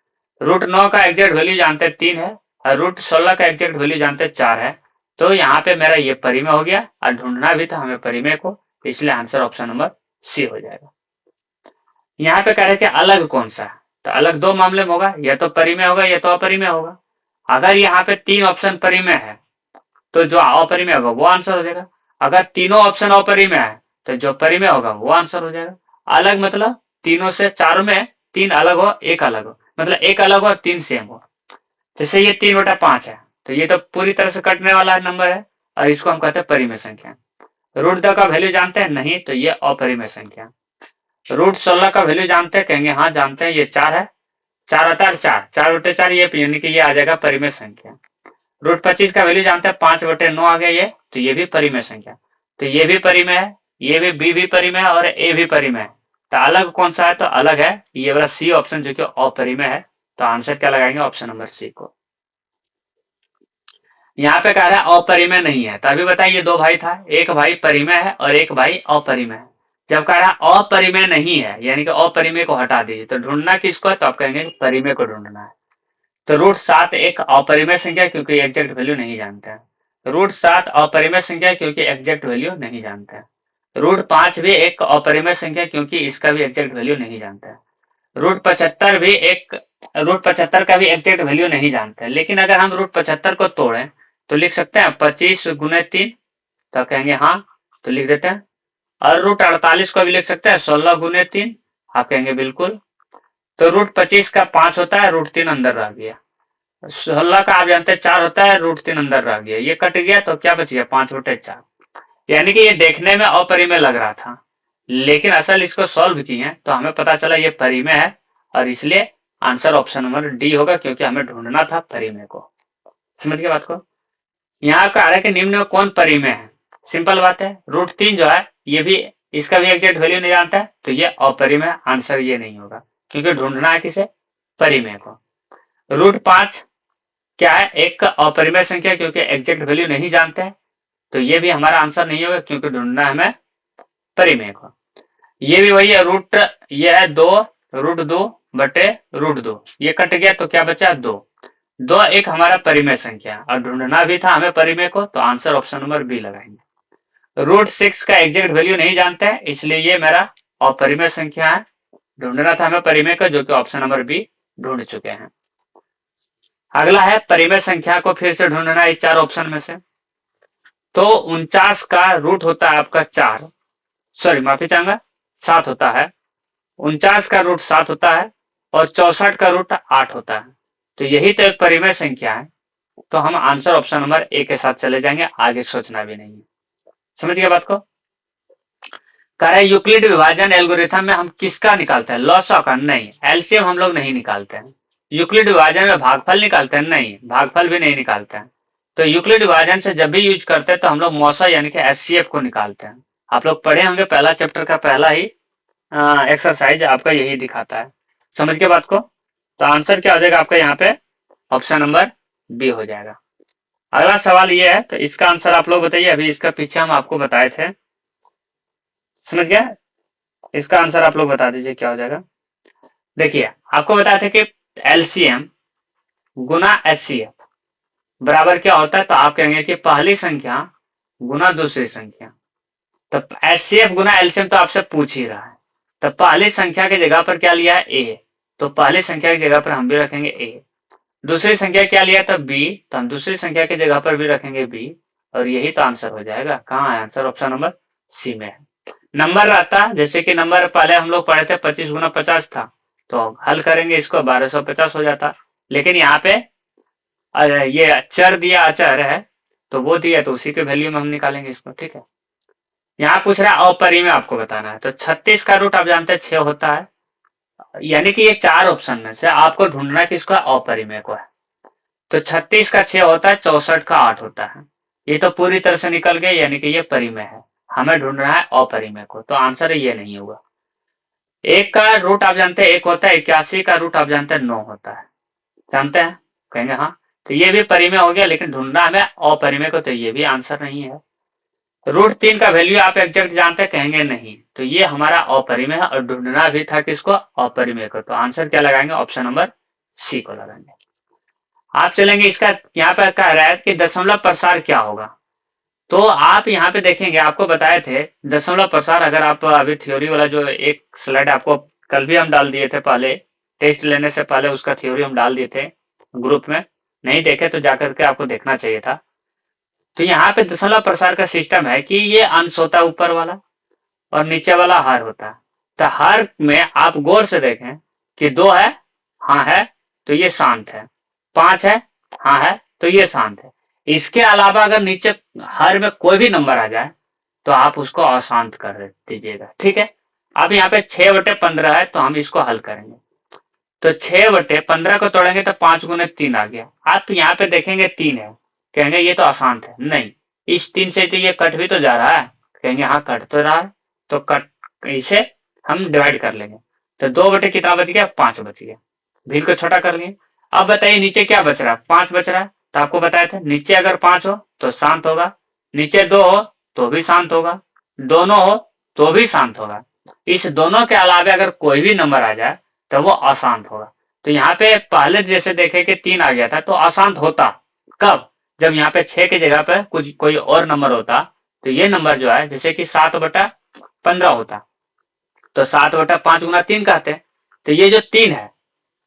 रूट 9 का एग्जैक्ट वैल्यू जानते 3 है और रूट 16 का एग्जैक्ट वैल्यू जानते 4 है। तो यहाँ पे मेरा ये परिमेय हो गया और ढूंढना भी था हमें परिमेय को, इसलिए आंसर ऑप्शन नंबर सी हो जाएगा। यहाँ पे कह रहे थे अलग कौन सा है, तो अलग दो मामले में होगा, या तो परिमेय होगा या तो अपरिमेय होगा। अगर यहाँ पे 3 ऑप्शन परिमेय है तो जो अपरिमेय होगा वो आंसर हो जाएगा। अगर तीनों ऑप्शन अपरिमेय है तो जो परिमेय होगा वो आंसर हो जाएगा। अलग मतलब तीनों से चारों में 3 अलग हो, एक अलग हो, मतलब एक अलग हो और 3 सेम हो। जैसे ये 3/5 है तो ये तो पूरी तरह से कटने वाला नंबर है और इसको हम कहते हैं परिमेय संख्या। रूट 2 का वैल्यू जानते हैं नहीं, तो ये अपरिमेय संख्या। रूट 16 का वैल्यू जानते हैं, कहेंगे हाँ जानते हैं, ये 4 है, 4 आता है 4, 4/4 ये यानी कि ये आ जाएगा परिमेय संख्या। रूट 25 का वैल्यू जानते हैं 5/9 आ गया ये, तो ये भी परिमेय संख्या। तो ये भी परिमेय है, ये भी बी भी परिमेय है और ए भी परिमेय है। तो अलग कौन सा है, तो अलग है ये वाला सी ऑप्शन जो कि अपरिमेय है। तो आंसर क्या लगाएंगे, ऑप्शन नंबर सी को। यहाँ पे कह रहा है अपरिमेय नहीं है, तो अभी बताइए दो भाई था, एक भाई परिमेय है और एक भाई अपरिमेय है। जब कह रहा है अपरिमेय नहीं है यानी कि अपरिमेय को हटा दीजिए, तो ढूंढना किसको है, तो आप कहेंगे परिमेय को ढूंढना है। तो रूट 7 एक अपरिमेय संख्या क्योंकि एग्जैक्ट वैल्यू नहीं जानते हैं। रूट 7 अपरिमेय संख्या क्योंकि एग्जैक्ट वैल्यू नहीं जानते हैं। रूट 5 भी एक अपरिमेय संख्या क्योंकि इसका भी एग्जैक्ट वैल्यू नहीं जानते हैं। रूट 75 का भी एग्जैक्ट वैल्यू नहीं जानते हैं। लेकिन अगर हम रूट 75 को तोड़ें तो लिख सकते हैं 25 गुने 3, तो कहेंगे हाँ, तो लिख देते हैं। और रूट 48 को भी लिख सकते हैं 16 गुने 3, आप कहेंगे बिल्कुल। तो रूट 25 का 5 होता है, रूट 3 अंदर रह गया। 16 का आप जानते हैं 4 होता है, रूट 3 अंदर रह गया, ये कट गया तो क्या बच गया 5/4। यानी कि ये देखने में अपरिमेय लग रहा था, लेकिन असल इसको सॉल्व किए तो हमें पता चला ये परिमेय है और इसलिए आंसर ऑप्शन नंबर डी होगा क्योंकि हमें ढूंढना था परिमेय को। समझ गए बात को। यहाँ का आ रहा है कि निम्न में कौन परिमेय है, सिंपल बात है। रूट 3 जो है ये भी, इसका भी एग्जैक्ट वैल्यू नहीं जानता है, तो ये अपरिमेय, आंसर ये नहीं होगा क्योंकि ढूंढना है किसे, परिमेय को। रूट 5 क्या है, एक अपरिमेय संख्या क्योंकि एग्जैक्ट वैल्यू नहीं जानते हैं, तो ये भी हमारा आंसर नहीं होगा क्योंकि ढूंढना है हमें परिमेय को। ये भी वही है, रूट ये है 2 रूट 2 बटे रूट 2, ये कट गया तो क्या बचा 2। 2 एक हमारा परिमेय संख्या और ढूंढना भी था हमें परिमेय को, तो आंसर ऑप्शन नंबर बी लगाएंगे। रूट 6 का एग्जैक्ट वैल्यू नहीं जानते हैं, इसलिए ये मेरा अपरिमेय संख्या है। ढूंढना था हमें परिमेय का, जो कि ऑप्शन नंबर बी ढूंढ चुके हैं। अगला है परिमेय संख्या को फिर से ढूंढना इस 4 ऑप्शन में से। तो 49 का रूट होता है आपका 4, सॉरी माफी चाहूंगा 7 होता है। 49 का रूट 7 होता है और 64 का रूट 8 होता है। तो यही तो एक परिमेय संख्या है, तो हम आंसर ऑप्शन नंबर ए के साथ चले जाएंगे, आगे सोचना भी नहीं है। समझ गए बात को। कह रहे यूक्लिड विभाजन एल्गोरिथम में हम किसका निकालते हैं, लॉसॉ का, नहीं। एलसीएम हम लोग नहीं निकालते हैं। यूक्लिड विभाजन में भागफल निकालते हैं, नहीं, भागफल भी नहीं निकालते हैं। तो यूक्लिड विभाजन से जब भी यूज करते हैं तो हम लोग मॉसा यानी कि एचसीएफ को निकालते हैं। आप लोग पढ़े होंगे, पहला चैप्टर का पहला ही एक्सरसाइज आपका यही दिखाता है। समझ के बात को। तो आंसर क्या हो जाएगा आपका यहाँ पे, ऑप्शन नंबर बी हो जाएगा। अगला सवाल ये है, तो इसका आंसर आप लोग बताइए। अभी इसका पीछे हम आपको बताए थे, समझ गया। इसका आंसर आप लोग बता दीजिए क्या हो जाएगा। देखिए आपको बताया था कि एलसीएम गुना एचसीएफ बराबर क्या होता है, तो आप कहेंगे कि पहली संख्या गुना दूसरी संख्या। तो एचसीएफ गुना एलसीएम तो आपसे पूछ ही रहा है, तो पहली संख्या की जगह पर क्या लिया है, ए, तो पहली संख्या की जगह पर हम भी रखेंगे ए। दूसरी संख्या क्या लिया था, बी, तो हम दूसरी संख्या की जगह पर भी रखेंगे बी, और यही तो आंसर हो जाएगा। कहाँ है आंसर, ऑप्शन नंबर सी में है। नंबर रहता, जैसे कि नंबर पहले हम लोग पढ़े थे 25 गुना 50 था, तो हल करेंगे इसको 1250 हो जाता। लेकिन यहाँ पे ये चर दिया, अचर है, तो वो दिया, तो उसी के वैल्यू में हम निकालेंगे इसको, ठीक है। यहाँ पूछ रहा है अपरिमेय आपको बताना है, तो 36 का रूट आप जानते हैं 6 होता है, यानी कि ये 4 ऑप्शन में से आपको ढूंढना है किसको, अपरिमेय को है। तो 36 का 6 होता है, 64 का 8 होता है, ये तो पूरी तरह से निकल गए, यानी कि ये परिमेय है। हमें ढूंढना है अपरिमेय को, तो आंसर ये नहीं होगा। 1 का रूट आप जानते हैं 1 होता है, 81 का रूट आप जानते हैं 9 होता है, जानते हैं, कहेंगे हाँ। तो ये भी परिमेय हो गया, लेकिन ढूंढना हमें अपरिमेय को, तो ये भी आंसर नहीं है। √3 का वैल्यू आप एग्जैक्ट जानते कहेंगे नहीं, तो ये हमारा अपरिमेय है और ढूंढना भी था किसको, अपरिमेय को। तो आंसर क्या लगाएंगे, ऑप्शन नंबर सी को लगाएंगे। आप चलेंगे इसका, यहाँ पे कह रहा है कि दशमलव प्रसार क्या होगा। तो आप यहाँ पे देखेंगे, आपको बताए थे दशमलव प्रसार, अगर आप अभी थ्योरी वाला जो एक स्लाइड आपको कल भी हम डाल दिए थे, पहले टेस्ट लेने से पहले उसका थ्योरी हम डाल दिए थे ग्रुप में, नहीं देखे तो जाकर के आपको देखना चाहिए था। तो यहाँ पे दशमलव प्रसार का सिस्टम है कि ये अंश होता है ऊपर वाला और नीचे वाला हर होता है। तो हर में आप गौर से देखें कि 2 है, हाँ है, तो ये शांत है। 5 है, हाँ है, तो ये शांत है। इसके अलावा अगर नीचे हर में कोई भी नंबर आ जाए तो आप उसको अशांत कर दीजिएगा, ठीक है। अब यहाँ पे 6/15 है, तो हम इसको हल करेंगे। तो 6/15 को तोड़ेंगे तो 5 गुने 3 आ गया। आप यहाँ पे देखेंगे 3 है, कहेंगे ये तो अशांत है, नहीं, इस 3 से तो ये कट भी तो जा रहा है, कहेंगे हाँ कट तो रहा है, तो कट इसे हम डिवाइड कर लेंगे। तो 2 बटे कितना बच गया, 5 बच गया। भीड़ को छोटा कर लिए। अब बताइए नीचे क्या बच रहा है, 5 बच रहा है। तो आपको बताया था नीचे अगर 5 हो तो शांत होगा, नीचे 2 हो तो भी शांत होगा, दोनों हो तो भी शांत होगा। इस दोनों के अलावा अगर कोई भी नंबर आ जाए तो वो अशांत होगा। तो यहाँ पे पहले जैसे देखे कि 3 आ गया था तो अशांत होता कब, जब यहाँ पे 6 की जगह पे कुछ कोई और नंबर होता। तो ये नंबर जो है जैसे कि 7/15 होता, तो 7/5 गुना 3 कहते हैं। तो ये जो 3 है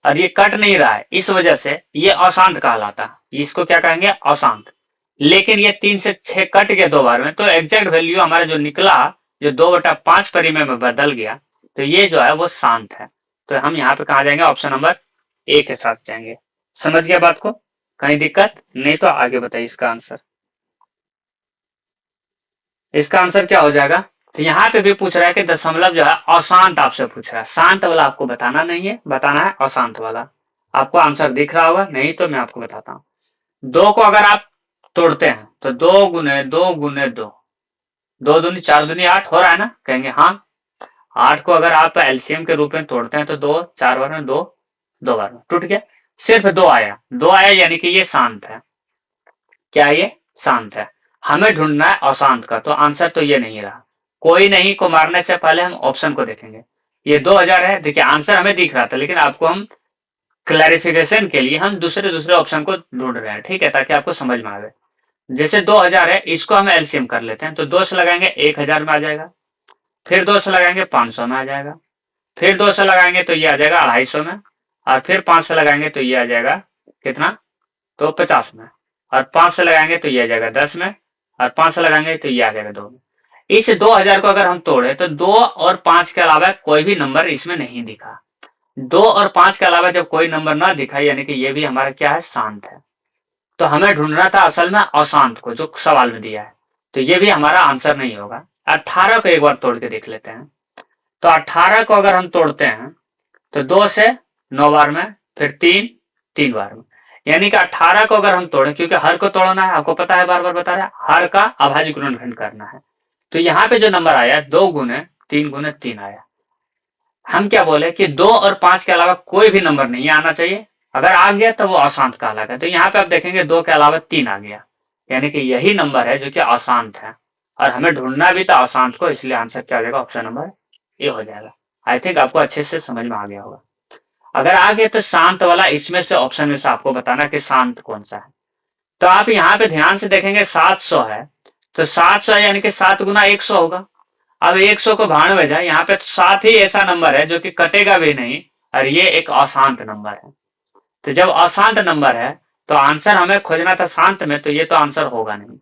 और ये कट नहीं रहा है, इस वजह से ये अशांत कहलाता है। इसको क्या कहेंगे, अशांत। लेकिन ये 3 से 6 कट गया 2 बार में, तो एग्जैक्ट वैल्यू हमारा जो निकला, जो 2/5 परिमेय में बदल गया, तो ये जो है वो शांत है। तो हम यहाँ पे कहा जाएंगे, ऑप्शन नंबर ए के साथ जाएंगे। समझ गया बात को, कहीं दिक्कत नहीं तो आगे बताइए इसका आंसर। इसका आंसर क्या हो जाएगा, तो यहाँ पे भी पूछ रहा है कि दशमलव जो है अशांत आपसे पूछ रहा है, शांत वाला आपको बताना नहीं है, बताना है अशांत वाला। आपको आंसर दिख रहा होगा, नहीं तो मैं आपको बताता हूँ। 2 को अगर आप तोड़ते हैं तो 2 गुने 2 गुने 2, 2 दूनी 4 दूनी 8 हो रहा है ना, कहेंगे हाँ। 8 को अगर आप एलसीएम के रूप में तोड़ते हैं तो 2 4 बार में 2, 2 बार में टूट गया। सिर्फ 2 आया, 2 आया यानी कि ये शांत है। क्या ये शांत है। हमें ढूंढना है अशांत का, तो आंसर तो ये नहीं रहा। कोई नहीं को मारने से पहले हम ऑप्शन को देखेंगे। ये 2000 है, देखिए आंसर हमें दिख रहा था, लेकिन आपको हम क्लैरिफिकेशन के लिए हम दूसरे दूसरे ऑप्शन को ढूंढ रहे हैं, ठीक है, ताकि आपको समझ में आवे। जैसे 2000 है, इसको हम एलसीएम कर लेते हैं, तो 2 से लगाएंगे 1000 में आ जाएगा, फिर 2 से लगाएंगे 500 में आ जाएगा, फिर 2 से लगाएंगे तो ये आ जाएगा 250 में, और फिर 5 से लगाएंगे तो ये आ जाएगा कितना, तो 50 में, और 5 से लगाएंगे तो ये आ जाएगा 10 में, और 5 से लगाएंगे तो ये आ जाएगा 2 में। इस 2000 को अगर हम तोड़े तो 2 और 5 के अलावा कोई भी नंबर इसमें नहीं दिखा। 2 और 5 के अलावा जब कोई नंबर ना दिखा, यानी कि ये भी हमारा क्या है, शांत है। तो हमें ढूंढना था असल में अशांत को, जो सवाल में दिया है। तो ये भी हमारा आंसर नहीं होगा। 18 को एक बार तोड़ के देख लेते हैं। तो 18 को अगर हम तोड़ते हैं तो 2 से 9 बार में, फिर 3 बार में, यानी कि 18 को अगर हम तोड़ें, क्योंकि हर को तोड़ना है, आपको पता है, बार बार बता रहा है, हर का अभाज्य गुणनखंड करना है। तो यहाँ पे जो नंबर आया 2 गुने 3 गुने 3 आया। हम क्या बोले कि 2 और 5 के अलावा कोई भी नंबर नहीं आना चाहिए, अगर आ गया तो वो अशांत कहलाएगा। तो यहाँ पे आप देखेंगे 2 के अलावा 3 आ गया, यानी कि यही नंबर है जो कि अशांत है, और हमें ढूंढना भी था अशांत को, इसलिए आंसर क्या हो जाएगा, ऑप्शन नंबर ए हो जाएगा। आई थिंक आपको अच्छे से समझ में आ गया होगा। अगर आ गया तो शांत वाला इसमें से ऑप्शन में से आपको बताना कि शांत कौन सा है। तो आप यहाँ पे ध्यान से देखेंगे 700 है, तो 700 यानी कि 7 गुना 100 होगा। अब 100 को भाड़ में जाए, यहाँ पे 7 ही ऐसा नंबर है जो कि कटेगा भी नहीं, और ये एक अशांत नंबर है। तो जब अशांत नंबर है तो आंसर हमें खोजना था शांत में, तो ये तो आंसर होगा नहीं।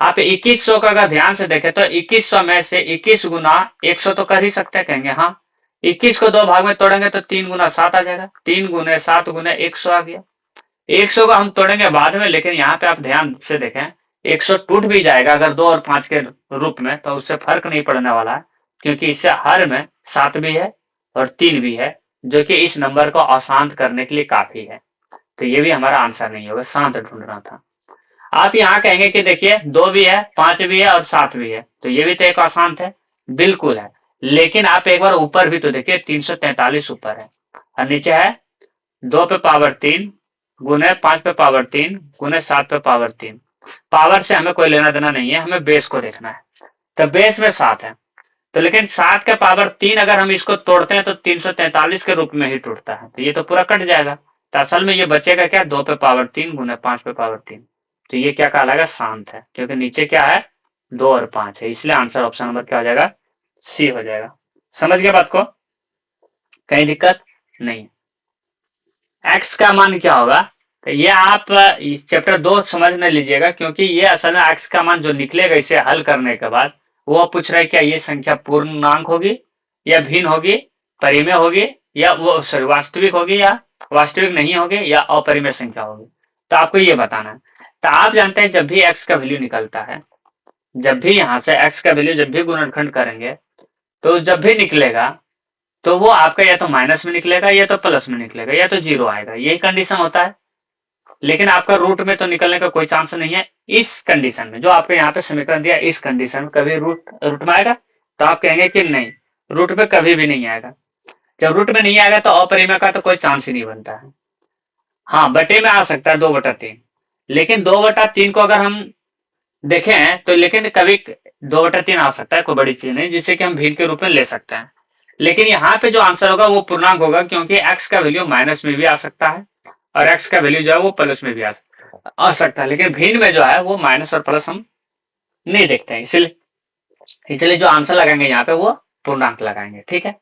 आप 2100 का अगर ध्यान से देखें तो 2100 में से 21 गुना 100 तो कर ही सकते हैं, कहेंगे हाँ। 21 को 2 भाग में तोड़ेंगे तो 3 गुना 7 आ जाएगा, 3 गुने 7 गुने 100 आ गया। 100 को हम तोड़ेंगे बाद में, लेकिन यहाँ पे आप ध्यान से देखें 100 टूट भी जाएगा अगर 2 और 5 के रूप में, तो उससे फर्क नहीं पड़ने वाला है, क्योंकि इससे हर में 7 भी है और 3 भी है, जो कि इस नंबर को अशांत करने के लिए काफी है। तो ये भी हमारा आंसर नहीं होगा, शांत ढूंढना था। आप यहाँ कहेंगे कि देखिए 2 भी है, 5 भी है और 7 भी है, तो ये भी तो एक अशांत है, बिल्कुल है। लेकिन आप एक बार ऊपर भी तो देखिए 343 ऊपर है, और नीचे है 2 पे पावर 3 गुने 5 पे पावर 3 गुने 7 पे पावर 3। पावर से हमें कोई लेना देना नहीं है, हमें बेस को देखना है। तो बेस में 7 है, तो लेकिन 7 के पावर 3 अगर हम इसको तोड़ते हैं तो 343 के रूप में ही टूटता है, तो ये तो पूरा कट जाएगा। तो असल में ये बचेगा क्या, 2 पे पावर 3 गुना 5 पे पावर 3। तो ये क्या कहलाएगा, शांत है, क्योंकि नीचे क्या है, 2 और 5 है, इसलिए आंसर ऑप्शन नंबर क्या हो जाएगा, सी हो जाएगा। समझ गए बात को, कहीं दिक्कत नहीं। एक्स का मान क्या होगा, तो ये आप चैप्टर 2 समझ न लीजिएगा, क्योंकि ये असल में एक्स का मान जो निकलेगा इसे हल करने के बाद, वो पूछ रहा है क्या ये संख्या पूर्णांक होगी या भिन्न होगी, परिमेय होगी, या वो सॉरी वास्तविक होगी या वास्तविक नहीं होगी, या अपरिमेय संख्या होगी। तो आपको ये बताना है। तो आप जानते हैं जब भी एक्स का वैल्यू निकलता है, जब भी यहां से एक्स का वैल्यू जब भी गुणनखंड करेंगे, तो जब भी निकलेगा तो वो आपका या तो माइनस में निकलेगा या तो प्लस में निकलेगा या तो जीरो आएगा, यही कंडीशन होता है। लेकिन आपका रूट में तो निकलने का कोई चांस नहीं है। इस कंडीशन में जो आपके यहाँ पे समीकरण दिया, इस कंडीशन में कभी रूट में आएगा, तो आप कहेंगे कि नहीं, रूट में कभी भी नहीं आएगा। जब रूट में नहीं आएगा तो अपरिमेय का तो कोई चांस ही नहीं बनता है। हाँ, बटे में आ सकता है 2/3, लेकिन 2/3 को अगर हम देखें तो लेकिन कभी 2/3 आ सकता है, कोई बड़ी चीज नहीं, जिससे कि हम भिन्न के रूप में ले सकते हैं। लेकिन यहाँ पे जो आंसर होगा वो पूर्णांक होगा, क्योंकि एक्स का वैल्यू माइनस में भी आ सकता है और एक्स का वैल्यू जो है वो प्लस में भी आ सकता है, लेकिन भिन्न में जो है वो माइनस और प्लस हम नहीं देखते हैं, इसलिए जो आंसर लगाएंगे यहाँ पे वो पूर्णांक लगाएंगे। ठीक है,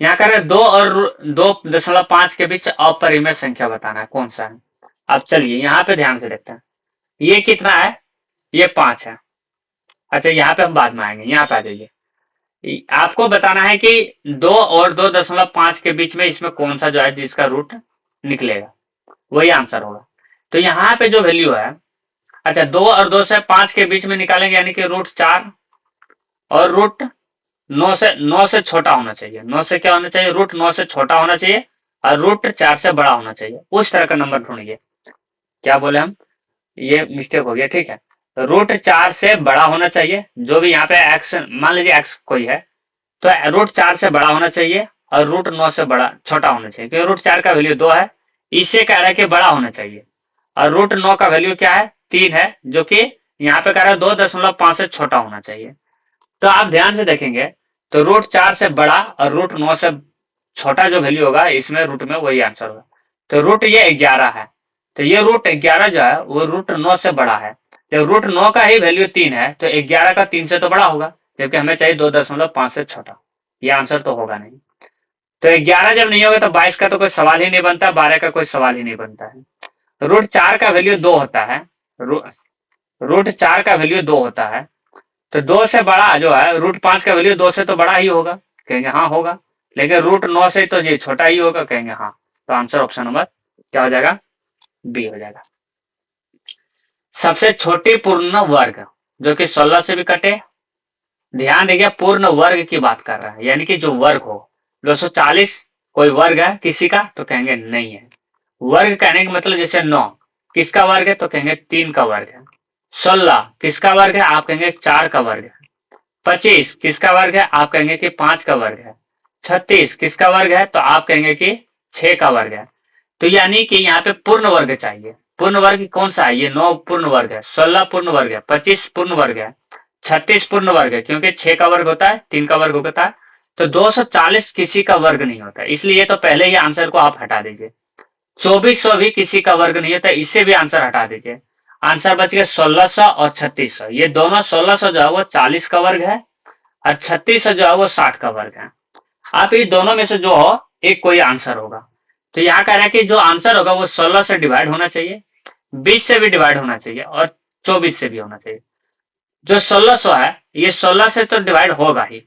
यहाँ कर 2 और 2.5 के बीच अपरिमेय संख्या बताना है, कौन सा है। अब चलिए यहाँ पे ध्यान से देखते हैं, ये कितना है, ये 5 है। अच्छा, यहाँ पे हम बाद में आएंगे, यहाँ पे आ जाइए। आपको बताना है कि 2 और 2.5 के बीच में इसमें कौन सा जो है जिसका रूट निकलेगा, वही आंसर होगा। तो यहाँ पे जो वैल्यू है, अच्छा 2 और 2 से 5 के बीच में निकालेंगे, यानी कि रूट 4 और रूट 9 से छोटा होना चाहिए। 9 से क्या होना चाहिए, रूट 9 से छोटा होना चाहिए और रूट 4 से बड़ा होना चाहिए। उस तरह का नंबर ढूंढिए। क्या बोले हम, ये मिस्टेक हो गया। ठीक है, रूट 4 से बड़ा होना चाहिए, जो भी यहाँ पे एक्स, मान लीजिए एक्स कोई है, तो रूट 4 से बड़ा होना चाहिए और रूट 9 से बड़ा छोटा होना चाहिए, क्योंकि रूट 4 का वैल्यू 2 है, इसे कह रहा है कि बड़ा होना चाहिए। और रूट 9 का वैल्यू क्या है, 3 है, जो कि यहाँ पे कह रहा है 2.5 से छोटा होना चाहिए। तो आप ध्यान से देखेंगे तो रूट 4 से बड़ा और रूट 9 से छोटा जो वैल्यू होगा इसमें रूट में वही आंसर होगा। तो रूट ये 11 है, तो ये रूट 11 जो है वो रूट 9 से बड़ा है। जब रूट 9 का ही वैल्यू 3 है तो 11 का 3 से तो बड़ा होगा, जबकि हमें चाहिए 2.5 से छोटा। ये आंसर तो होगा नहीं। तो 11 जब नहीं होगा तो 22 का तो कोई सवाल ही नहीं बनता, 12 का कोई सवाल ही नहीं बनता है। रूट 4 का वैल्यू 2 होता है, रूट 4 का वैल्यू 2 होता है, तो 2 से बड़ा जो है रूट 5 का वैल्यू 2 से तो बड़ा ही होगा, कहेंगे हाँ होगा। लेकिन रूट 9 से तो ये छोटा ही होगा, कहेंगे हाँ। तो आंसर ऑप्शन नंबर क्या हो जाएगा, बी हो जाएगा। सबसे छोटी पूर्ण वर्ग जो कि 16 से भी कटे, ध्यान देखिए पूर्ण वर्ग की बात कर रहा है, यानी कि जो वर्ग हो। 240 कोई वर्ग है किसी का, तो कहेंगे नहीं है। वर्ग कहने का मतलब जैसे 9 किसका वर्ग है, तो कहेंगे 3 का वर्ग है। 16 किसका वर्ग है, आप कहेंगे 4 का वर्ग है। 25 किसका वर्ग है, आप कहेंगे कि 5 का वर्ग है। 36 किसका वर्ग है, तो आप कहेंगे कि 6 का वर्ग है। तो यानी कि यहाँ पे पूर्ण वर्ग चाहिए। पूर्ण वर्ग कौन सा है, ये 9 पूर्ण वर्ग है, 16 पूर्ण वर्ग है, 25 पूर्ण वर्ग है, 36 पूर्ण वर्ग है, क्योंकि 6 का वर्ग होता है, 3 का वर्ग होता है। तो 240 किसी का वर्ग नहीं होता, इसलिए तो पहले ही आंसर को आप हटा दीजिए। 2400 भी किसी का वर्ग नहीं होता, इससे भी आंसर हटा दीजिए। आंसर बच गया 1600 और 3600। ये दोनों 1600 जो है वो 40 का वर्ग है और 3600 जो है वो 60 का वर्ग है। आप ये दोनों में से जो हो एक कोई आंसर होगा। तो यहाँ कह रहे हैं कि जो आंसर होगा वो 16 से डिवाइड होना चाहिए, 20 से भी डिवाइड होना चाहिए और 24 से भी होना चाहिए। जो 1600 है ये 16 से तो डिवाइड होगा ही,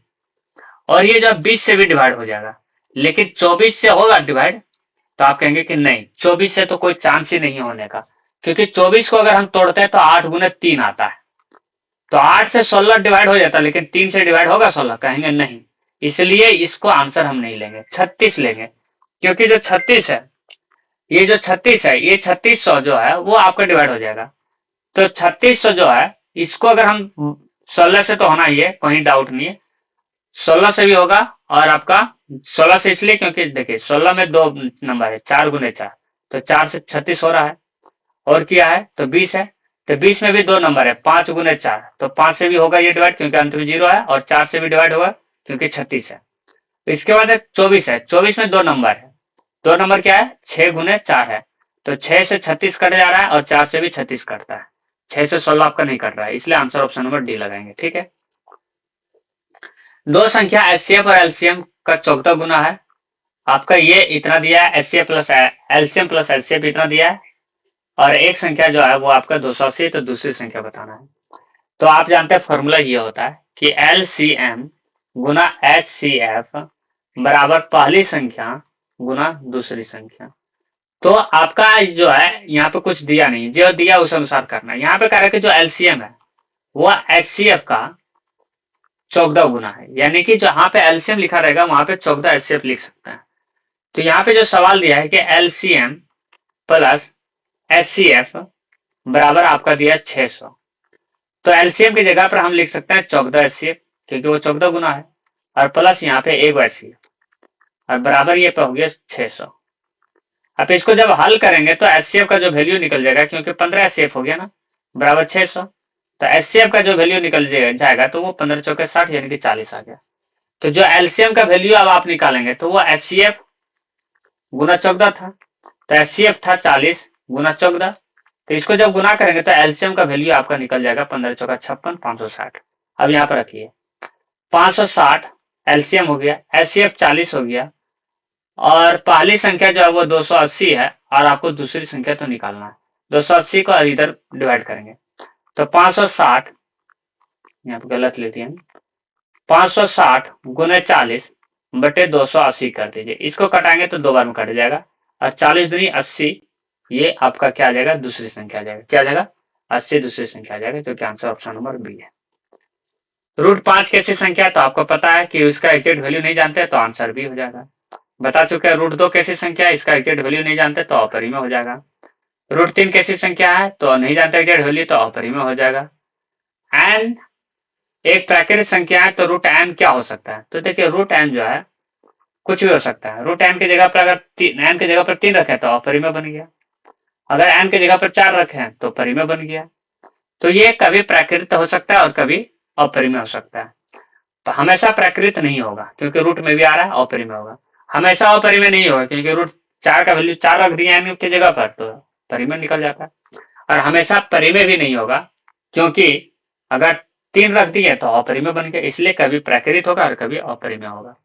और ये जो 20 से भी डिवाइड हो जाएगा, लेकिन 24 से होगा डिवाइड। तो आप कहेंगे कि नहीं, 24 से तो कोई चांस ही नहीं होने का, क्योंकि 24 को अगर हम तोड़ते हैं तो 8 गुने 3 आता है। तो 8 से 16 डिवाइड हो जाता है, लेकिन 3 से डिवाइड होगा 16, कहेंगे नहीं। इसलिए इसको आंसर हम नहीं लेंगे, 36 लेंगे। क्योंकि जो 36 है, ये जो 36 है, ये 3600 जो है वो आपका डिवाइड हो जाएगा। तो 3600 जो है इसको अगर हम 16 से तो होना ही है, कोई डाउट नहीं है, 16 से भी होगा। और आपका 16 से इसलिए क्योंकि देखिए 16 में 2 नंबर है, 4 गुने 4, तो 4 से 36 हो रहा है। और क्या है तो 20 है, तो 20 में भी 2 नंबर है, 5 गुने 4, तो 5 से भी होगा ये डिवाइड क्योंकि अंत में 0 है, और 4 से भी डिवाइड होगा क्योंकि 36 है। इसके बाद 24 है, 24 में 2 नंबर है, 2 नंबर क्या है, 6 गुने 4 है, तो 6 से 36 कट जा रहा है और 4 से भी 36 कटता है, 6 से 16 आपका नहीं कट रहा है, इसलिए आंसर ऑप्शन नंबर डी लगाएंगे। ठीक है, दो संख्या एचसीएफ और एलसीएम का चौगता गुना है, आपका ये इतना दिया है, HCF plus LCM plus HCF इतना दिया है, और एक संख्या जो है वो आपका 280, तो दूसरी संख्या बताना है। तो आप जानते हैं फॉर्मूला ये होता है कि एलसीएम गुना एचसीएफ बराबर पहली संख्या गुना दूसरी संख्या। तो आपका जो है यहाँ पे कुछ दिया नहीं, जो दिया उस अनुसार करना है। यहाँ पे कह रहा है कि जो एलसीएम है वो एचसीएफ का 14 गुना है, यानी कि जहां पे एलसीएम लिखा रहेगा वहां पे 14 एचसीएफ लिख सकते हैं। तो यहाँ पे जो सवाल दिया है कि एलसीएम प्लस एचसीएफ बराबर आपका दिया 600, तो एलसीएम की जगह पर हम लिख सकते हैं 14 एचसीएफ क्योंकि वो 14 गुना है, और प्लस यहाँ पे 1 एचसीएफ, और बराबर ये पे हो गया 600। अब इसको जब हल करेंगे तो एचसीएफ का जो वैल्यू निकल जाएगा, क्योंकि 15 एचसीएफ हो गया ना, बराबर 600, तो एचसीएफ का जो वैल्यू निकल जाएगा तो वो 15 चौके 60 यानी कि 40 आ गया। तो जो एलसीएम का वैल्यू अब आप निकालेंगे तो वो एचसीएफ गुना 14 था, तो एचसीएफ था 40 गुना 14, तो इसको जब गुना करेंगे तो एलसीएम का वैल्यू आपका निकल जाएगा 15 चौका 56, 560। अब यहाँ पर रखिए 560 एलसीएम हो गया, एचसीएफ 40 हो गया, और पहली संख्या जो है वो 280 है, और आपको दूसरी संख्या तो निकालना है। 280 को इधर डिवाइड करेंगे तो 560, यहाँ पे गलत लेते हैं, 560 गुने 40 बटे 280 कर दीजिए, इसको कटाएंगे तो 2 बार में कट जाएगा, और 40 दूनी 80, ये आपका क्या आ जाएगा, दूसरी संख्या आ जाएगा, क्या आ जाएगा, 80 दूसरी संख्या आ जाएगा, क्योंकि आंसर ऑप्शन नंबर बी है। रूट 5 कैसी संख्या है, तो आपको पता है कि उसका एग्जैक्ट वैल्यू नहीं जानते तो आंसर बी हो जाएगा। बता चुके हैं रूट 2 कैसी संख्या है, इसका एग्जैक्ट वैल्यू नहीं जानते तो अपरिमेय हो जाएगा। रूट 3 कैसी संख्या है, तो नहीं जानते एग्जैक्ट वैल्यू तो अपरिमेय हो जाएगा। एन एक प्राकृतिक संख्या है, तो रूट एन क्या हो सकता है, तो देखिए रूट एन जो है कुछ भी हो सकता है। रूट एन की जगह पर अगर एन की जगह पर 3 रखे तो अपरिमेय बन गया, अगर एन की जगह पर 4 रखे तो परिमेय बन गया। तो ये कभी प्राकृत हो सकता है और कभी अपरिमेय हो सकता है। तो हमेशा प्राकृत नहीं होगा क्योंकि रूट में भी आ रहा है, अपरिमेय होगा। हमेशा अपरिमेय नहीं होगा क्योंकि रूट 4 का वैल्यू 4 रख दिया एन की जगह पर तो परिमेय निकल जाता है। और हमेशा परिमेय भी नहीं होगा क्योंकि अगर 3 रख दिए तो अपरिमेय बन गया, इसलिए कभी प्राकृत होगा और कभी अपरिमेय होगा।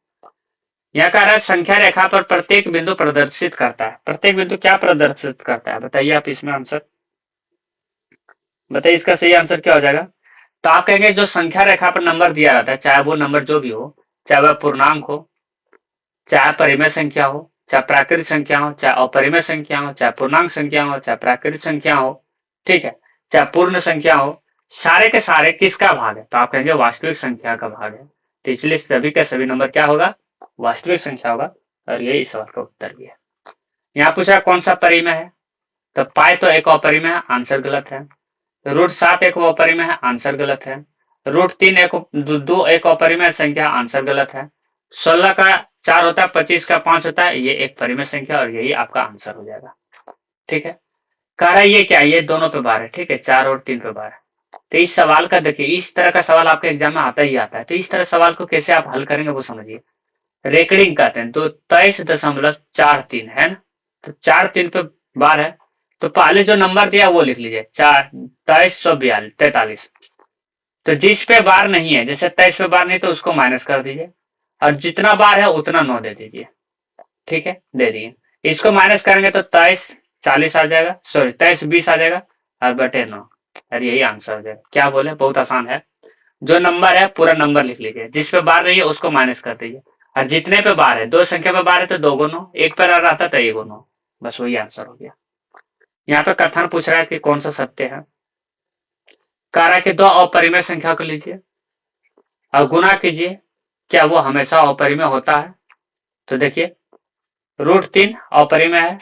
यह कार्य संख्या रेखा पर प्रत्येक बिंदु प्रदर्शित करता है। प्रत्येक बिंदु क्या प्रदर्शित करता है, बताइए आप इसमें आंसर बताइए, इसका सही आंसर क्या हो जाएगा। तो आप कहेंगे जो संख्या रेखा पर नंबर दिया रहता है, चाहे वो नंबर जो भी हो, चाहे वह पूर्णांक हो, चाहे परिमेय संख्या हो, चाहे प्राकृतिक संख्या हो, चाहे अपरिमेय संख्या हो, चाहे पूर्णांक संख्या हो, चाहे प्राकृतिक संख्या हो, ठीक है, चाहे पूर्ण संख्या हो, सारे के सारे किसका भाग है, तो आप कहेंगे वास्तविक संख्या का भाग है। तो इसलिए सभी के सभी नंबर क्या होगा, वास्तविक संख्या होगा, और ये इस सवाल का उत्तर भी है। यहाँ पूछा कौन सा परिमेय है, तो पाई तो एक अपरिमेय है, आंसर गलत है। रूट 7 एक अपरिमेय है, आंसर गलत है। रूट 3 एक 2 एक अपरिमेय संख्या, आंसर गलत है। 16 का 4 होता है, 25 का 5 होता है, ये एक परिमेय संख्या, और यही आपका आंसर हो जाएगा। ठीक है, कह रहा है ये क्या, ये दोनों पे बार है, ठीक है, 4 और 3 पे बार है। तो इस सवाल का देखिए, इस तरह का सवाल आपके एग्जाम में आता ही आता है, तो इस तरह सवाल को कैसे आप हल करेंगे वो समझिए। रेकरिंग कहते हैं, तो 23.43 है ना, तो 4 3 पे बार है, तो पहले जो नंबर दिया वो लिख लीजिए, 2343। तो जिस पे बार नहीं है, जैसे 23 पे बार नहीं तो उसको माइनस कर दीजिए, और जितना बार है उतना 9 दे दीजिए, ठीक है, दे दिए। इसको माइनस करेंगे तो 23 40 आ जाएगा, सॉरी 23 20 आ जाएगा, और बटे 9, और यही आंसर हो जाएगा। क्या बोले, बहुत आसान है। जो नंबर है पूरा नंबर लिख लीजिए, जिस पे बार नहीं है उसको माइनस कर दीजिए, और जितने पे बार है, 2 संख्या पे बार है तो 2 गुनो, एक पर रहता तो 1 गुनो, बस वही आंसर हो गया। यहाँ पे कथन पूछ रहा है कि कौन सा सत्य है। कह रहा है कि 2 अपरिमेय संख्या को लीजिए और गुना कीजिए, क्या वो हमेशा अपरिमेय होता है। तो देखिए रूट 3 अपरिमेय है,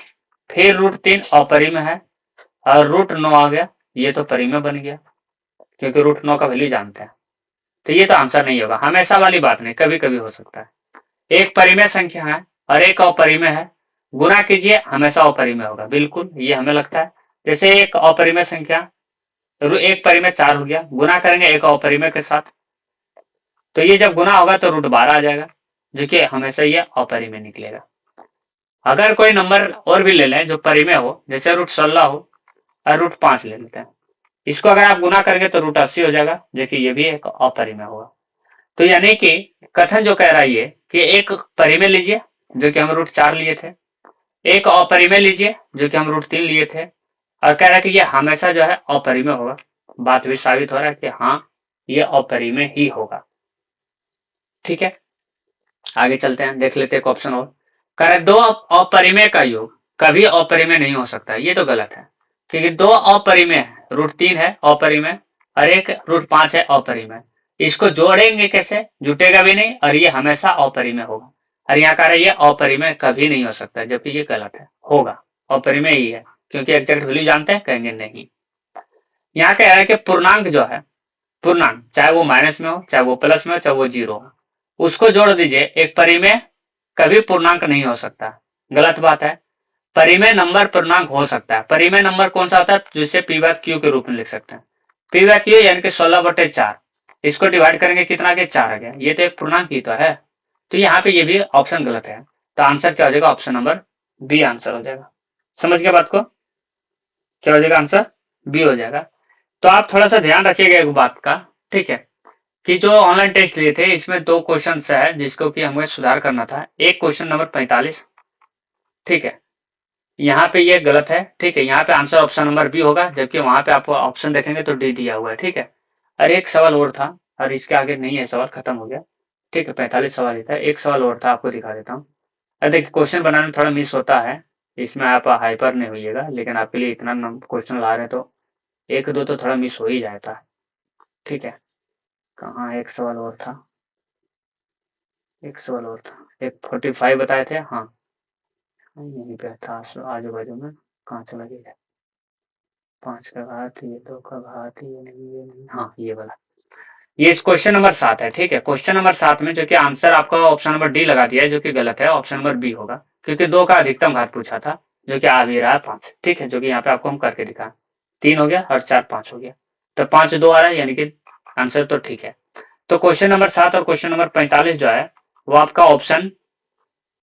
फिर रूट 3 अपरिमेय है, और रूट 9 आ गया, ये तो परिमेय बन गया क्योंकि रूट 9 का वैल्यू जानते हैं। तो ये तो आंसर नहीं होगा, हमेशा वाली बात नहीं, कभी कभी हो सकता है। एक परिमेय संख्या है और एक अपरिमेय है, गुना कीजिए हमेशा अपरिमेय होगा, बिल्कुल ये हमें लगता है। जैसे एक अपरिमेय संख्या एक परिमेय 4 हो गया, गुना करेंगे एक अपरिमेय के साथ, तो ये जब गुना होगा तो रूट 12 आ जाएगा, जो कि हमेशा ये अपरिमेय निकलेगा। अगर कोई नंबर और भी ले लें जो परिमेय हो, जैसे रूट 16 हो और रूट 5 ले लेते हैं, इसको अगर आप गुना करेंगे तो रूट 80 हो जाएगा, जो कि ये भी एक अपरिमेय होगा। तो यानी कि कथन जो कह रहा है ये कि एक परिमेय लीजिए जो कि हम रूट 4 लिए थे, एक अपरिमेय लीजिए जो कि हम रूट 3 लिए थे, और कह रहा है कि ये हमेशा जो है अपरिमेय होगा। बात भी साबित हो रहा है कि हाँ ये अपरिमेय ही होगा। ठीक है, आगे चलते हैं, देख लेते हैं एक ऑप्शन और। कह रहा है दो अपरिमेय का योग कभी अपरिमेय नहीं हो सकता। ये तो गलत है, क्योंकि दो अपरिमेय है, रूट 3 है अपरिमेय और एक रूट 5 है अपरिमेय। इसको जोड़ेंगे कैसे, जुटेगा भी नहीं, और ये हमेशा अपरिमेय होगा। और यहाँ कह रहा है ये अपरिमेय कभी नहीं हो सकता, जबकि ये गलत है, होगा अपरिमेय ही है, क्योंकि एग्जैक्ट वैल्यू जानते हैं, कहेंगे नहीं। यहाँ कह रहा है कि पूर्णांक जो है, पूर्णांक चाहे वो माइनस में हो, चाहे वो प्लस में हो, चाहे वो जीरो हो, उसको जोड़ दीजिए। एक परिमेय कभी पूर्णांक नहीं हो सकता, गलत बात है। परिमेय नंबर पूर्णांक हो सकता है। परिमेय नंबर कौन सा होता है, जिसे पी बाय क्यू के रूप में लिख सकते हैं। पी बाय क्यू यानी कि 16/4, इसको डिवाइड करेंगे कितना के 4 आ गया, ये तो एक पूर्णांक ही तो है। तो यहाँ पे ये भी ऑप्शन गलत है, तो आंसर क्या हो जाएगा, ऑप्शन नंबर बी आंसर हो जाएगा। समझ गया बात को, क्या हो जाएगा आंसर, बी हो जाएगा। तो आप थोड़ा सा ध्यान रखिएगा एक बात का, ठीक है, कि जो ऑनलाइन टेस्ट लिए थे इसमें 2 क्वेश्चन है जिसको कि हमें सुधार करना था। एक क्वेश्चन नंबर 45, ठीक है, यहाँ पे ये गलत है, ठीक है, यहाँ पे आंसर ऑप्शन नंबर बी होगा, जबकि वहां पे आप ऑप्शन देखेंगे तो डी दिया हुआ है, ठीक है। और एक सवाल और था, और इसके आगे नहीं है, सवाल खत्म हो गया, ठीक है, 45 सवाल ही था। एक सवाल और था, आपको दिखा देता हूँ। देखिए क्वेश्चन बनाने में थोड़ा मिस होता है, इसमें आप हाइपर नहीं होइएगा, लेकिन आपके लिए इतना क्वेश्चन ला रहे हैं तो एक दो तो थोड़ा मिस हो ही जाता है, ठीक है। कहाँ एक सवाल और था, एक सवाल और था, एक 45 बताए थे, हाँ यहीं पे था आजू बाजू में, कहाँ चला गया, 5 का घात, ये 2 का घात, ये नहीं, हाँ ये वाला। ये इस क्वेश्चन नंबर 7 है, ठीक है। क्वेश्चन नंबर 7 में जो कि आंसर आपका ऑप्शन नंबर डी लगा दिया है, जो कि गलत है, ऑप्शन नंबर बी होगा, क्योंकि 2 का अधिकतम घात पूछा था, जो कि आ भी रहा है 5, ठीक है, जो कि यहाँ पे आपको हम करके दिखा। 3 हो गया और 4 5 हो गया, तो 5 2 आ रहा है, यानी कि आंसर तो ठीक है। तो क्वेश्चन नंबर 7 और क्वेश्चन नंबर 45 जो है वो आपका ऑप्शन